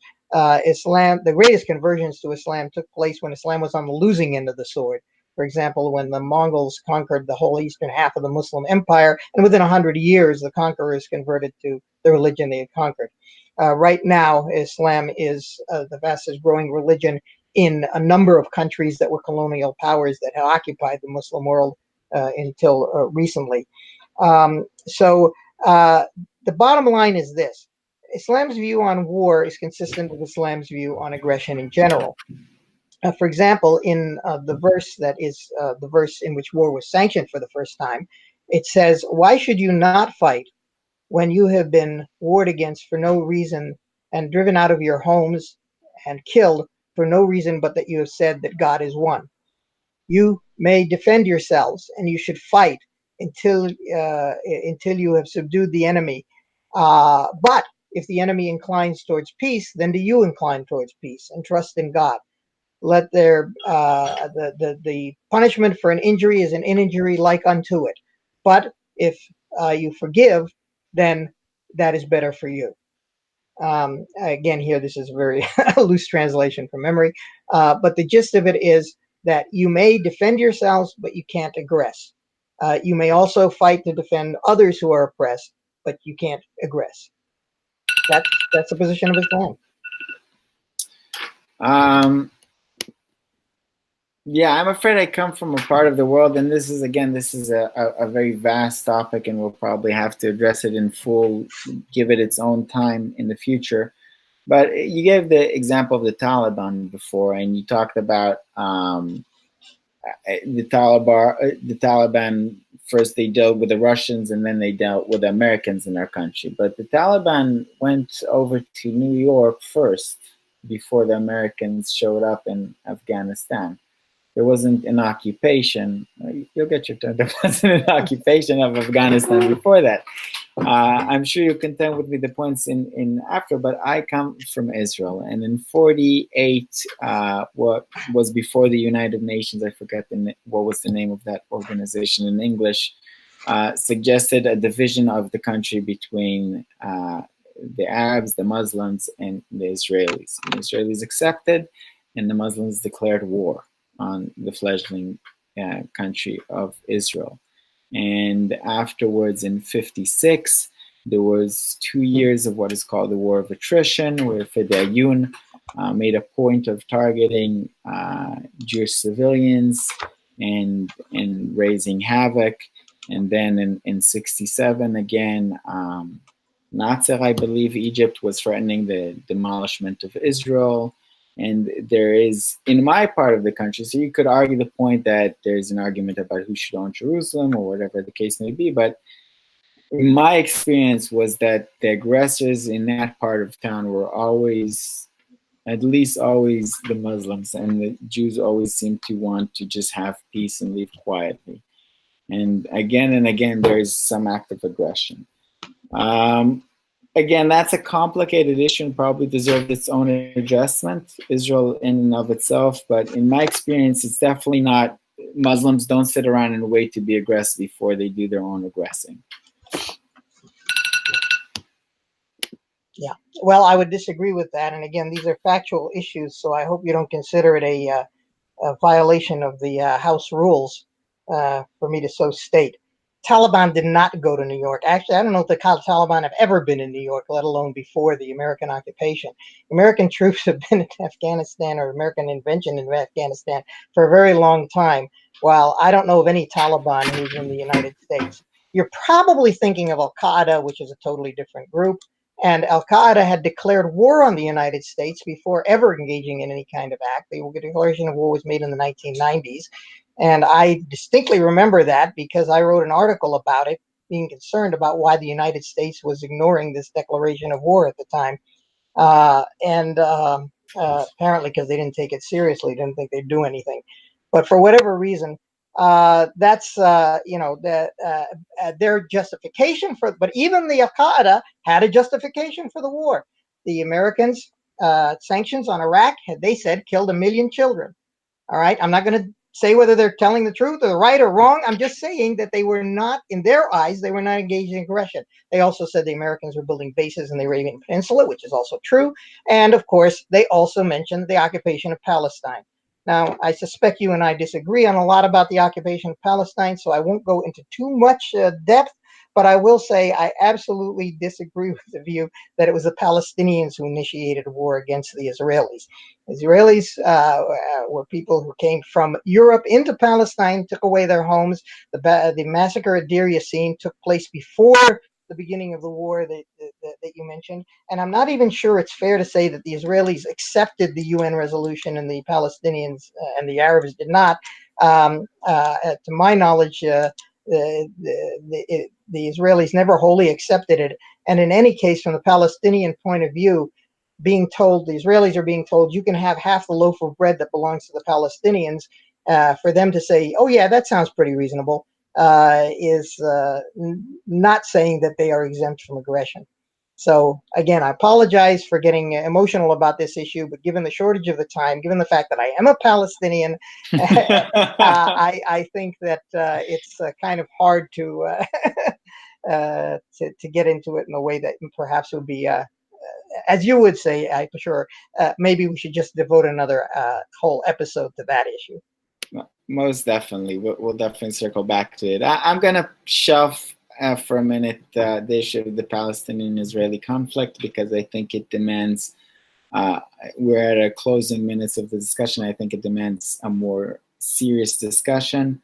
Islam, the greatest conversions to Islam took place when Islam was on the losing end of the sword. For example, when the Mongols conquered the whole eastern half of the Muslim empire, and within 100 years, the conquerors converted to the religion they had conquered. Right now, Islam is the fastest growing religion in a number of countries that were colonial powers that had occupied the Muslim world until recently. So the bottom line is this. Islam's view on war is consistent with Islam's view on aggression in general. For example, in the verse that is the verse in which war was sanctioned for the first time, it says, "Why should you not fight when you have been warred against for no reason and driven out of your homes and killed for no reason but that you have said that God is one? You may defend yourselves, and you should fight until you have subdued the enemy. But if the enemy inclines towards peace, then do you incline towards peace and trust in God. Let there the punishment for an injury is an injury like unto it. But if you forgive, then that is better for you." Again, here, this is a very loose translation from memory, but the gist of it is that you may defend yourselves, but you can't aggress. You may also fight to defend others who are oppressed, but you can't aggress. That's the position of Islam. Yeah, I'm afraid I come from a part of the world, and this is a very vast topic, and we'll probably have to address it in full, give it its own time in the future. But you gave the example of the Taliban before, and you talked about the Taliban. First, they dealt with the Russians, and then they dealt with the Americans in our country. But the Taliban went over to New York first before the Americans showed up in Afghanistan. There wasn't an occupation. You'll get your turn. There wasn't an occupation of Afghanistan before that. I'm sure you contend with me the points in after, but I come from Israel, and in 48, what was before the United Nations, I forget what was the name of that organization in English, suggested a division of the country between the Arabs, the Muslims, and the Israelis. The Israelis accepted, and the Muslims declared war on the fledgling country of Israel. And afterwards, in 56, there was 2 years of what is called the War of Attrition, where Fedayun made a point of targeting Jewish civilians and raising havoc. And then in 67, again, Nasser, I believe, Egypt was threatening the demolishment of Israel. And there is, in my part of the country, so you could argue the point that there's an argument about who should own Jerusalem or whatever the case may be, but my experience was that the aggressors in that part of town were always, at least always, the Muslims, and the Jews always seemed to want to just have peace and live quietly. And again, there's some act of aggression. Again, that's a complicated issue and probably deserved its own adjustment, Israel in and of itself. But in my experience, it's definitely not, Muslims don't sit around and wait to be aggressive before they do their own aggressing. Yeah, well, I would disagree with that. And again, these are factual issues, so I hope you don't consider it a violation of the House rules for me to so state. Taliban did not go to New York. Actually, I don't know if the Taliban have ever been in New York, let alone before the American occupation. American troops have been in Afghanistan, or American invention in Afghanistan, for a very long time, while I don't know of any Taliban who's in the United States. You're probably thinking of Al-Qaeda, which is a totally different group. And Al-Qaeda had declared war on the United States before ever engaging in any kind of act. The declaration of war was made in the 1990s. And I distinctly remember that because I wrote an article about it, being concerned about why the United States was ignoring this declaration of war at the time. Apparently because they didn't take it seriously, didn't think they'd do anything. But for whatever reason, that's, their justification for, but even the Al-Qaeda had a justification for the war. The Americans' sanctions on Iraq, they said, killed 1 million children. All right, I'm not going to say whether they're telling the truth or right or wrong. I'm just saying that they were not, in their eyes, they were not engaged in aggression. They also said the Americans were building bases in the Arabian Peninsula, which is also true. And of course, they also mentioned the occupation of Palestine. Now, I suspect you and I disagree on a lot about the occupation of Palestine, so I won't go into too much depth. But I will say I absolutely disagree with the view that it was the Palestinians who initiated a war against the Israelis. Israelis were people who came from Europe into Palestine, took away their homes. The massacre at Deir Yassin took place before the beginning of the war that you mentioned. And I'm not even sure it's fair to say that the Israelis accepted the UN resolution and the Palestinians and the Arabs did not. To my knowledge, the Israelis never wholly accepted it. And in any case, from the Palestinian point of view, the Israelis are being told, you can have half the loaf of bread that belongs to the Palestinians. For them to say, oh yeah, that sounds pretty reasonable, is not saying that they are exempt from aggression. So again, I apologize for getting emotional about this issue, but given the shortage of the time, given the fact that I am a Palestinian, I think that it's kind of hard to get into it in a way that perhaps would be, as you would say, for sure, maybe we should just devote another whole episode to that issue. Most definitely. We'll definitely circle back to it. I'm going to shelve for a minute the issue of the Palestinian-Israeli conflict because I think it demands, we're at our closing minutes of the discussion, I think it demands a more serious discussion.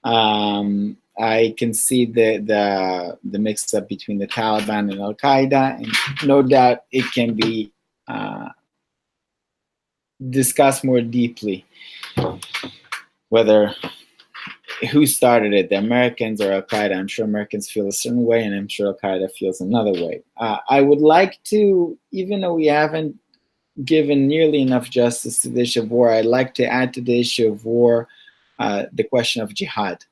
I can see the mix-up between the Taliban and Al-Qaeda, and no doubt it can be discussed more deeply. Whether who started it, the Americans or Al-Qaeda. I'm sure Americans feel a certain way, and I'm sure Al-Qaeda feels another way. I would like to, even though we haven't given nearly enough justice to the issue of war, I'd like to add to the issue of war the question of jihad.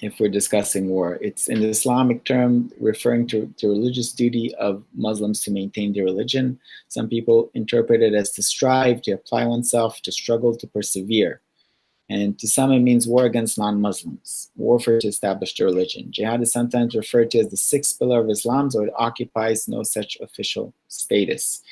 If we're discussing war, it's in the Islamic term referring to religious duty of Muslims to maintain their religion. Some people interpret it as to strive, to apply oneself, to struggle, to persevere. And to some, it means war against non-Muslims, warfare to establish the religion. Jihad is sometimes referred to as the sixth pillar of Islam, so it occupies no such official status.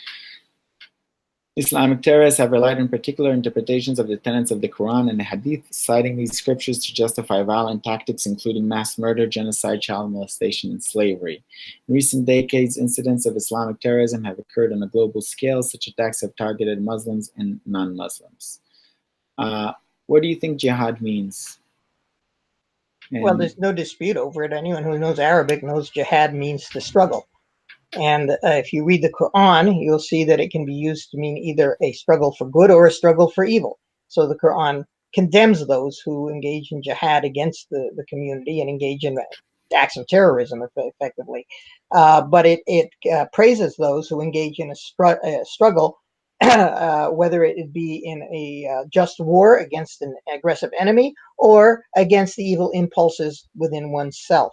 Islamic terrorists have relied on particular interpretations of the tenets of the Quran and the Hadith, citing these scriptures to justify violent tactics, including mass murder, genocide, child molestation, and slavery. In recent decades, incidents of Islamic terrorism have occurred on a global scale. Such attacks have targeted Muslims and non-Muslims. What do you think jihad means? Well, there's no dispute over it. Anyone who knows Arabic knows jihad means to struggle. And if you read the Quran, you'll see that it can be used to mean either a struggle for good or a struggle for evil. So the Quran condemns those who engage in jihad against the community and engage in acts of terrorism, effectively. But it praises those who engage in a struggle, whether it be in a just war against an aggressive enemy or against the evil impulses within oneself.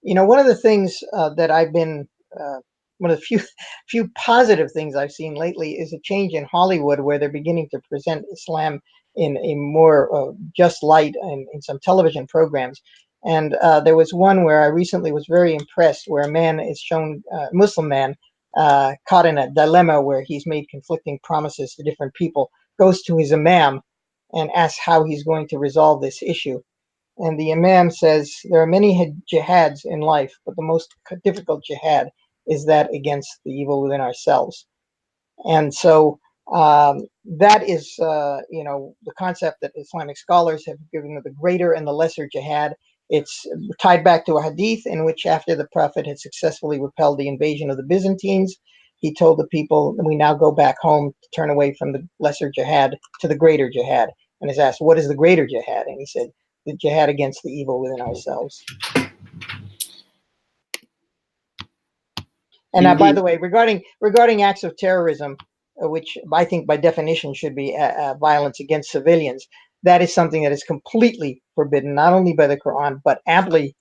You know, one of the things that I've been, one of the few positive things I've seen lately is a change in Hollywood, where they're beginning to present Islam in a more just light in some television programs. And there was one where I recently was very impressed, where a man is shown, Muslim man, caught in a dilemma where he's made conflicting promises to different people, goes to his imam and asks how he's going to resolve this issue. And the imam says, there are many jihads in life, but the most difficult jihad is that against the evil within ourselves. And so that is, you know, the concept that Islamic scholars have given of the greater and the lesser jihad. It's tied back to a hadith in which, after the Prophet had successfully repelled the invasion of the Byzantines, he told the people, we now go back home to turn away from the lesser jihad to the greater jihad. And is asked, what is the greater jihad? And he said, the jihad against the evil within ourselves. And by the way, regarding acts of terrorism, which I think by definition should be violence against civilians, that is something that is completely forbidden, not only by the Quran, but amply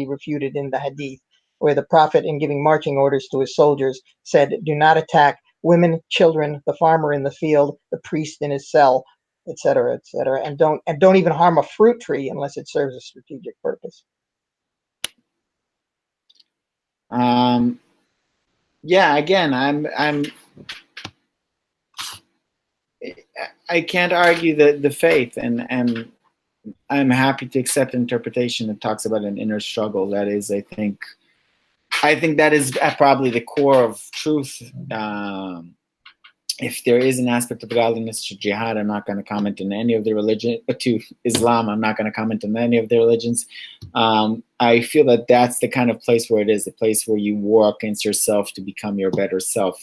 refuted in the Hadith, where the Prophet, in giving marching orders to his soldiers, said, do not attack women, children, the farmer in the field, the priest in his cell, etc., and don't even harm a fruit tree unless it serves a strategic purpose. Yeah, again, I can't argue the faith, and I'm happy to accept interpretation that talks about an inner struggle. That is, I think that is probably the core of truth if there is an aspect of godliness to jihad, I'm not going to comment on any of the religion. To Islam, I'm not going to comment on any of the religions. I feel that that's the kind of place where it is, the place where you war against yourself to become your better self.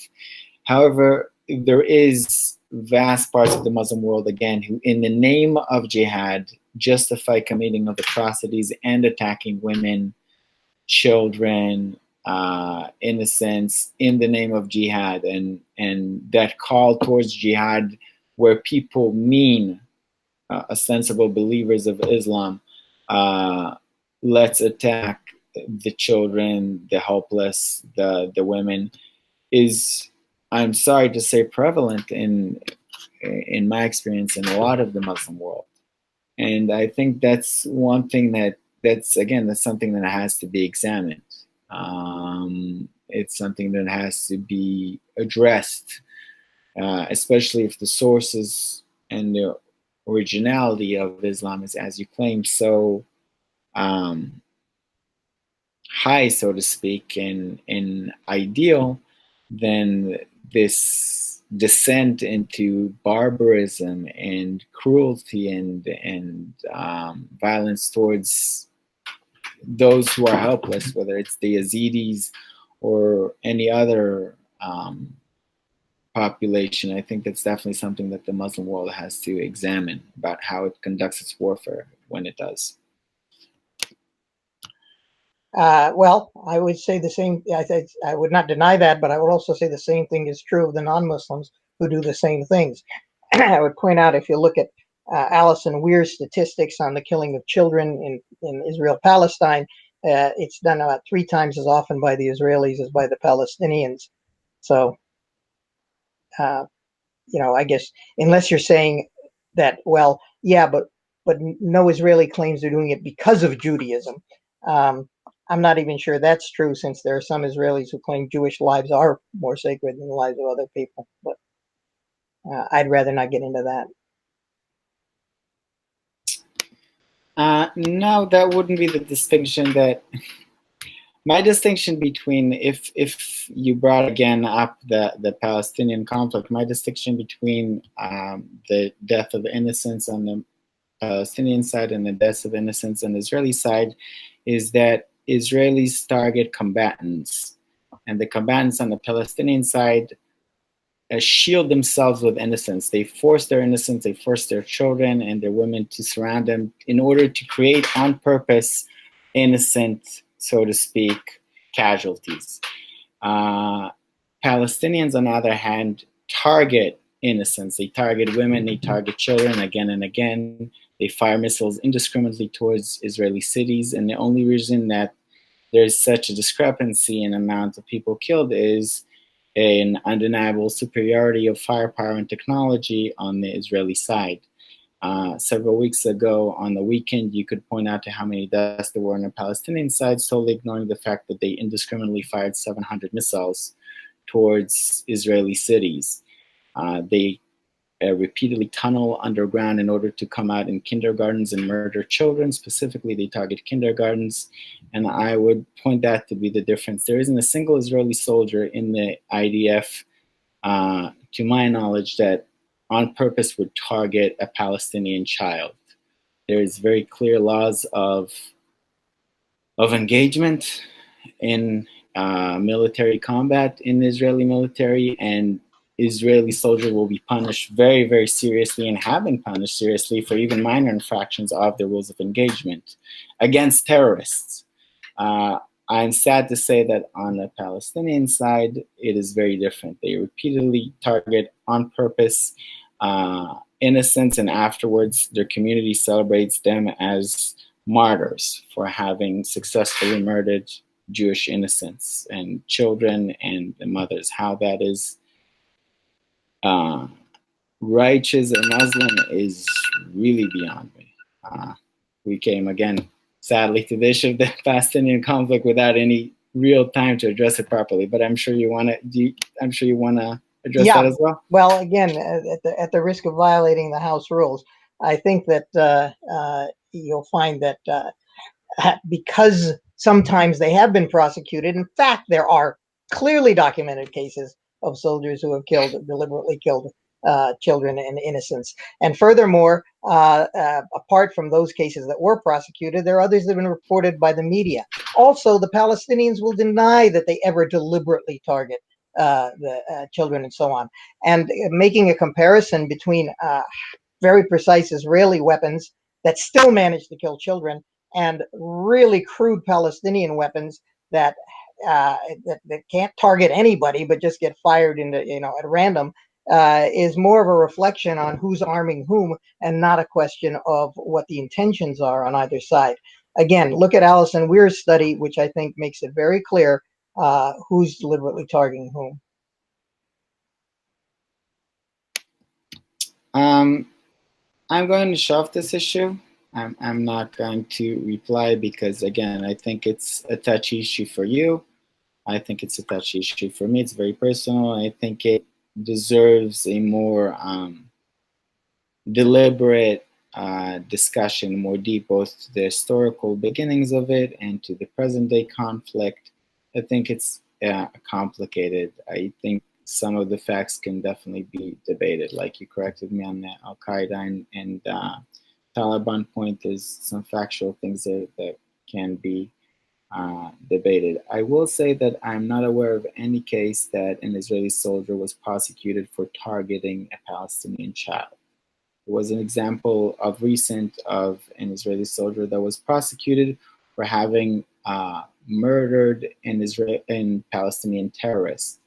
However, there is vast parts of the Muslim world, again, who in the name of jihad justify committing of atrocities and attacking women, children, innocents in the name of jihad, and that call towards jihad, where people mean ostensible believers of Islam, let's attack the children, the helpless, the women, is, I'm sorry to say, prevalent in my experience in a lot of the Muslim world. And I think that's one thing that's something that has to be examined. It's something that has to be addressed, especially if the sources and the originality of Islam is, as you claim, so high, so to speak, and ideal, then this descent into barbarism and cruelty and violence towards those who are helpless, whether it's the Yazidis or any other population, I think that's definitely something that the Muslim world has to examine about how it conducts its warfare when it does. Well, I would say the same. I would not deny that, but I would also say the same thing is true of the non-Muslims who do the same things. I would point out, if you look at Alison Weir's statistics on the killing of children in Israel-Palestine, it's done about 3 times as often by the Israelis as by the Palestinians. So, I guess, unless you're saying that, well, yeah, but no Israeli claims they're doing it because of Judaism. I'm not even sure that's true, since there are some Israelis who claim Jewish lives are more sacred than the lives of other people. But I'd rather not get into that. No, that wouldn't be the distinction that... My distinction between, if you brought again up the Palestinian conflict, my distinction between the death of innocents on the Palestinian side and the deaths of innocents on the Israeli side is that Israelis target combatants, and the combatants on the Palestinian side shield themselves with innocence. They force their innocence, they force their children and their women to surround them in order to create on purpose innocent, so to speak, casualties. Palestinians, on the other hand, target innocents. They target women, they target children again and again. They fire missiles indiscriminately towards Israeli cities, and the only reason that there's such a discrepancy in amount of people killed is an undeniable superiority of firepower and technology on the Israeli side. Several weeks ago on the weekend, you could point out to how many deaths there were on the Palestinian side, solely ignoring the fact that they indiscriminately fired 700 missiles towards Israeli cities. They repeatedly tunnel underground in order to come out in kindergartens and murder children. Specifically, they target kindergartens, and I would point that to be the difference. There isn't a single Israeli soldier in the IDF, to my knowledge, that on purpose would target a Palestinian child. There is very clear laws of engagement in military combat in the Israeli military, and Israeli soldiers will be punished very, very seriously, and have been punished seriously for even minor infractions of the rules of engagement against terrorists. I'm sad to say that on the Palestinian side, it is very different. They repeatedly target on purpose innocents, and afterwards their community celebrates them as martyrs for having successfully murdered Jewish innocents and children and the mothers. How that is righteous or Muslim is really beyond me. We came again, sadly, to the issue of the Palestinian conflict without any real time to address it properly. But I'm sure you want to. I'm sure you want to address that as well. Well, again, at the risk of violating the House rules, I think that you'll find that because sometimes they have been prosecuted. In fact, there are clearly documented cases of soldiers who have deliberately killed children and innocents. And furthermore, apart from those cases that were prosecuted, there are others that have been reported by the media. Also, the Palestinians will deny that they ever deliberately target the children and so on. And making a comparison between very precise Israeli weapons that still manage to kill children and really crude Palestinian weapons that that can't target anybody but just get fired into at random is more of a reflection on who's arming whom and not a question of what the intentions are on either side. Again, look at Alison Weir's study, which I think makes it very clear who's deliberately targeting whom. I'm going to shelve this issue. I'm not going to reply because, again, I think it's a touchy issue for you. I think it's a touchy issue for me. It's very personal. I think it deserves a more deliberate discussion, more deep, both to the historical beginnings of it and to the present day conflict. I think it's complicated. I think some of the facts can definitely be debated. Like you corrected me on the Al Qaeda and Taliban point, there's some factual things that can be debated. I will say that I'm not aware of any case that an Israeli soldier was prosecuted for targeting a Palestinian child. There was an example of recent of an Israeli soldier that was prosecuted for having murdered an Palestinian terrorist.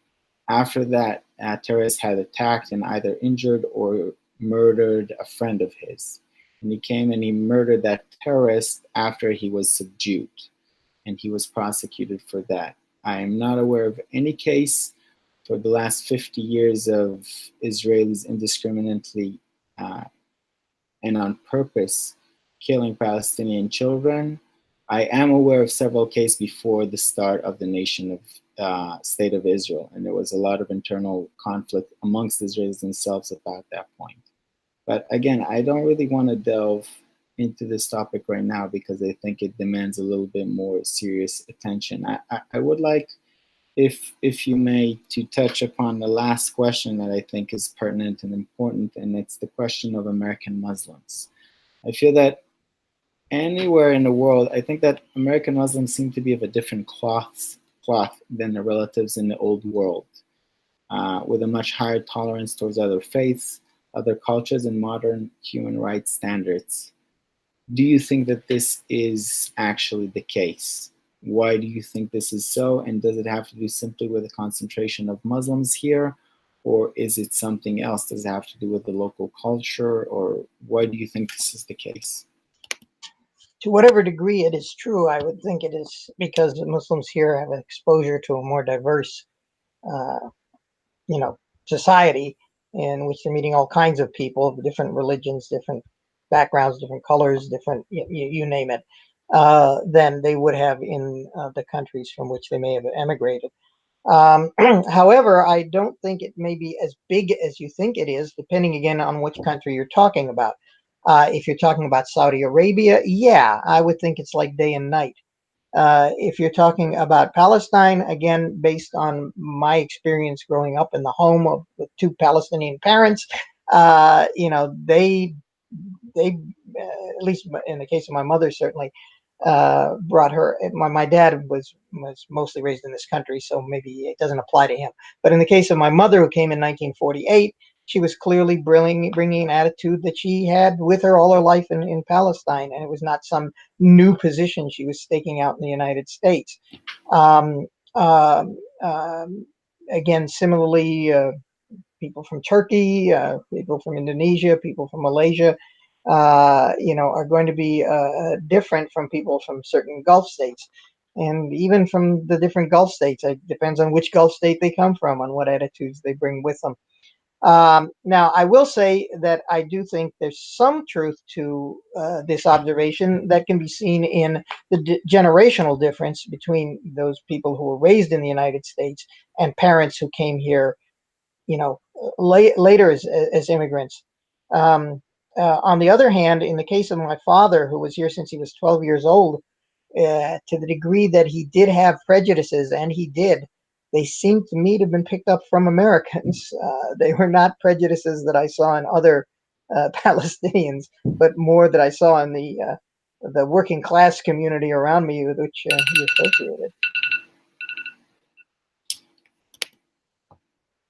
After that, terrorist had attacked and either injured or murdered a friend of his. And he came and he murdered that terrorist after he was subdued. And he was prosecuted for that. I am not aware of any case for the last 50 years of Israelis indiscriminately and on purpose killing Palestinian children. I am aware of several cases before the start of the nation of State of Israel, and there was a lot of internal conflict amongst Israelis themselves about that point. But again, I don't really want to delve into this topic right now because I think it demands a little bit more serious attention. I would like, if you may, to touch upon the last question that I think is pertinent and important, and it's the question of American Muslims. I feel that anywhere in the world, I think that American Muslims seem to be of a different cloth than their relatives in the old world, with a much higher tolerance towards other faiths, other cultures, and modern human rights standards. Do you think that this is actually the case? Why do you think this is so? And does it have to do simply with the concentration of Muslims here? Or is it something else? Does it have to do with the local culture? Or why do you think this is the case? To whatever degree it is true, I would think it is because the Muslims here have an exposure to a more diverse, society in which they're meeting all kinds of people of different religions, different backgrounds, different colors, different you name it, than they would have in the countries from which they may have emigrated. However, I don't think it may be as big as you think it is, depending again on which country you're talking about. If you're talking about Saudi Arabia, yeah, I would think it's like day and night. If you're talking about Palestine, again, based on my experience growing up in the home of with two Palestinian parents, they at least in the case of my mother, certainly brought her. My dad was mostly raised in this country, so maybe it doesn't apply to him. But in the case of my mother, who came in 1948, she was clearly bringing an attitude that she had with her all her life in Palestine, and it was not some new position she was staking out in the United States. Um, um, um, Again, similarly, people from Turkey, people from Indonesia, people from Malaysia, are going to be different from people from certain Gulf states. And even from the different Gulf states, it depends on which Gulf state they come from, on what attitudes they bring with them. Now, I will say that I do think there's some truth to this observation that can be seen in the generational difference between those people who were raised in the United States and parents who came here, later as immigrants. On the other hand, in the case of my father, who was here since he was 12 years old, to the degree that he did have prejudices, and he did, they seem to me to have been picked up from Americans. They were not prejudices that I saw in other Palestinians, but more that I saw in the working class community around me with which he associated.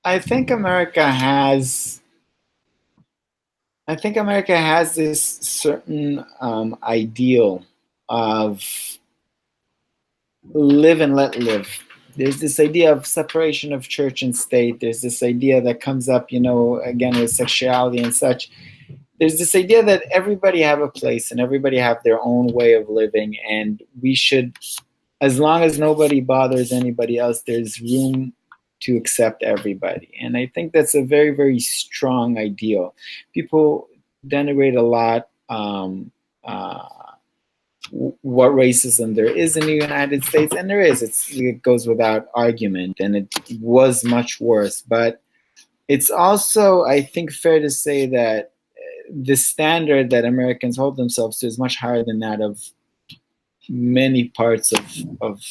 I think America has this certain ideal of live and let live. There's this idea of separation of church and state. There's this idea that comes up, again with sexuality and such. There's this idea that everybody have a place and everybody have their own way of living, and we should, as long as nobody bothers anybody else, there's room to accept everybody. And I think that's a very, very strong ideal. People denigrate a lot what racism there is in the United States, and there is. It goes without argument, and it was much worse. But it's also, I think, fair to say that the standard that Americans hold themselves to is much higher than that of many parts of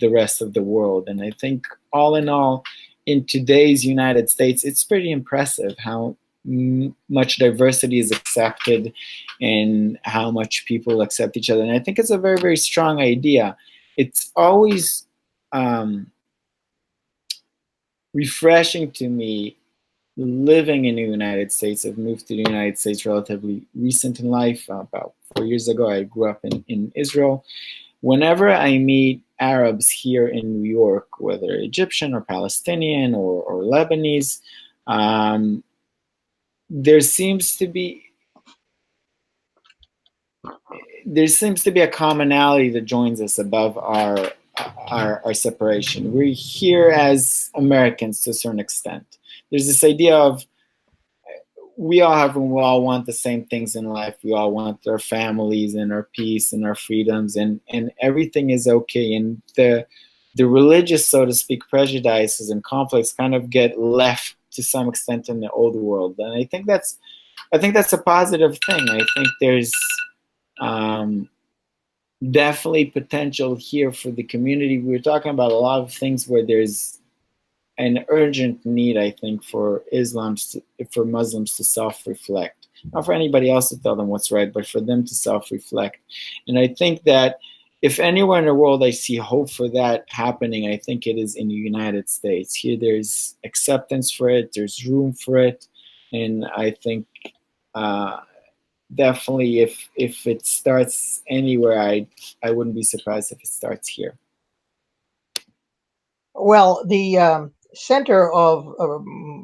the rest of the world. And I think all in all, in today's United States, it's pretty impressive how much diversity is accepted and how much people accept each other. And I think it's a very, very strong idea. It's always refreshing to me living in the United States. I've moved to the United States relatively recent in life. About 4 years ago, I grew up in Israel. Whenever I meet Arabs here in New York, whether Egyptian or Palestinian or Lebanese, there seems to be a commonality that joins us above our separation. We're here as Americans to a certain extent. There's this idea of we all want the same things in life. We all want our families and our peace and our freedoms, and everything is okay. And the religious, so to speak, prejudices and conflicts kind of get left to some extent in the old world. And I think that's a positive thing. I think there's definitely potential here for the community. We were talking about a lot of things where there's an urgent need, I think, for Muslims to self-reflect. Not for anybody else to tell them what's right, but for them to self-reflect. And I think that if anywhere in the world I see hope for that happening, I think it is in the United States. Here there's acceptance for it, there's room for it, and I think definitely if it starts anywhere, I wouldn't be surprised if it starts here. Well, the center of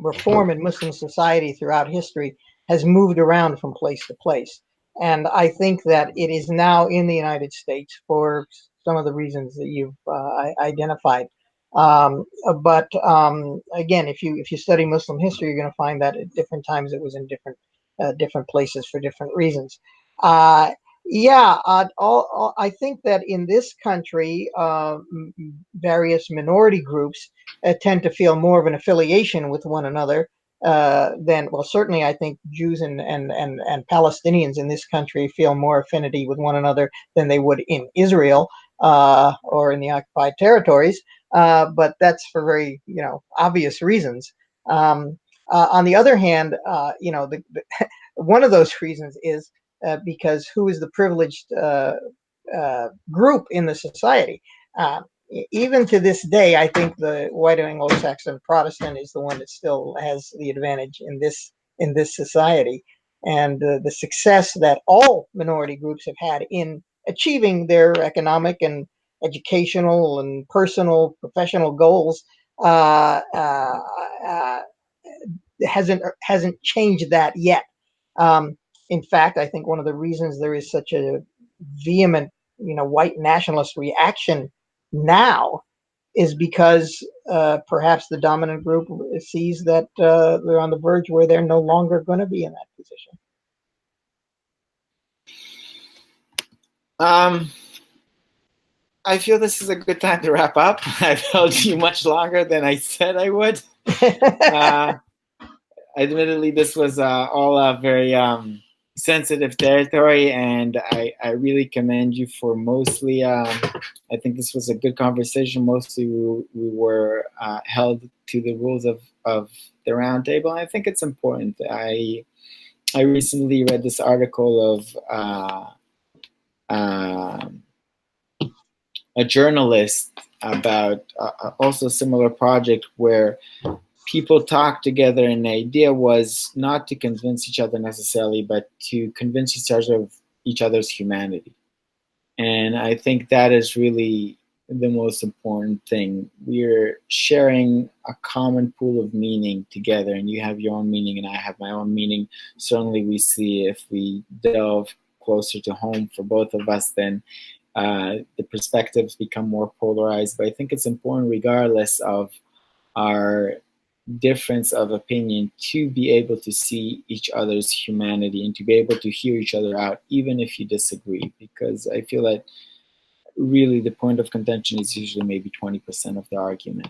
reform in Muslim society throughout history has moved around from place to place. And I think that it is now in the United States for some of the reasons that you've identified. But again, if you study Muslim history, you're going to find that at different times it was in different places for different reasons. I think that in this country, various minority groups tend to feel more of an affiliation with one another than, well, certainly I think Jews and Palestinians in this country feel more affinity with one another than they would in Israel or in the occupied territories. But that's for very, obvious reasons. On the other hand, one of those reasons is because who is the privileged group in the society? Even to this day, I think the white Anglo-Saxon Protestant is the one that still has the advantage in this society, and the success that all minority groups have had in achieving their economic and educational and personal, professional goals hasn't changed that yet. In fact, I think one of the reasons there is such a vehement, white nationalist reaction now is because perhaps the dominant group sees that they're on the verge where they're no longer going to be in that position. I feel this is a good time to wrap up. I've held you much longer than I said I would. Admittedly, this was all very sensitive territory, and I really commend you for mostly. I think this was a good conversation. Mostly, we were held to the rules of the roundtable. I think it's important. I recently read this article of a journalist about also a similar project where people talk together, and the idea was not to convince each other necessarily, but to convince each other of each other's humanity. And I think that is really the most important thing. We're sharing a common pool of meaning together, and you have your own meaning, and I have my own meaning. Certainly, we see if we delve closer to home for both of us, then the perspectives become more polarized. But I think it's important, regardless of our difference of opinion, to be able to see each other's humanity and to be able to hear each other out, even if you disagree. Because I feel that really the point of contention is usually maybe 20% of the argument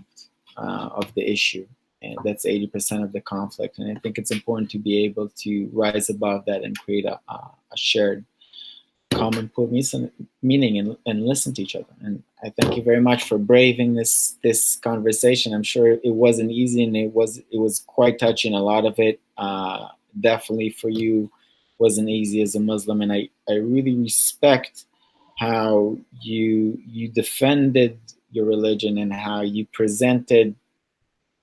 of the issue. And that's 80% of the conflict. And I think it's important to be able to rise above that and create a shared common pool of meaning and listen to each other. And I thank you very much for braving this conversation. I'm sure it wasn't easy, and it was quite touching. A lot of it definitely for you wasn't easy as a Muslim, and I really respect how you defended your religion and how you presented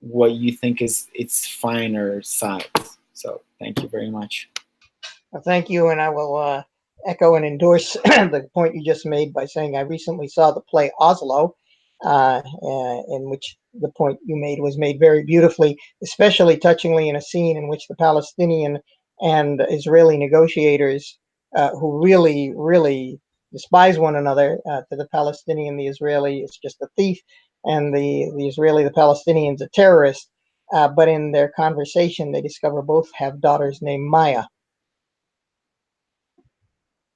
what you think is its finer sides. So thank you very much. Well, thank you, and I will echo and endorse the point you just made by saying I recently saw the play Oslo, in which the point you made was made very beautifully, especially touchingly in a scene in which the Palestinian and Israeli negotiators, who really, really despise one another, to the Palestinian, the Israeli is just a thief, and the Israeli, the Palestinian's a terrorist. But in their conversation, they discover both have daughters named Maya.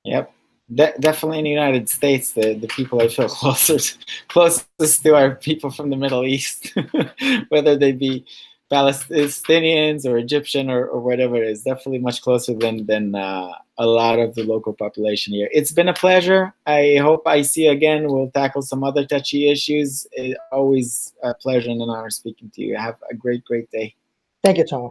Yep. Definitely in the United States, the people I feel closest to are people from the Middle East, whether they be Palestinians or Egyptian or whatever it is. Definitely much closer than a lot of the local population here. It's been a pleasure. I hope I see you again. We'll tackle some other touchy issues. Always a pleasure and an honor speaking to you. Have a great day. Thank you, Tom.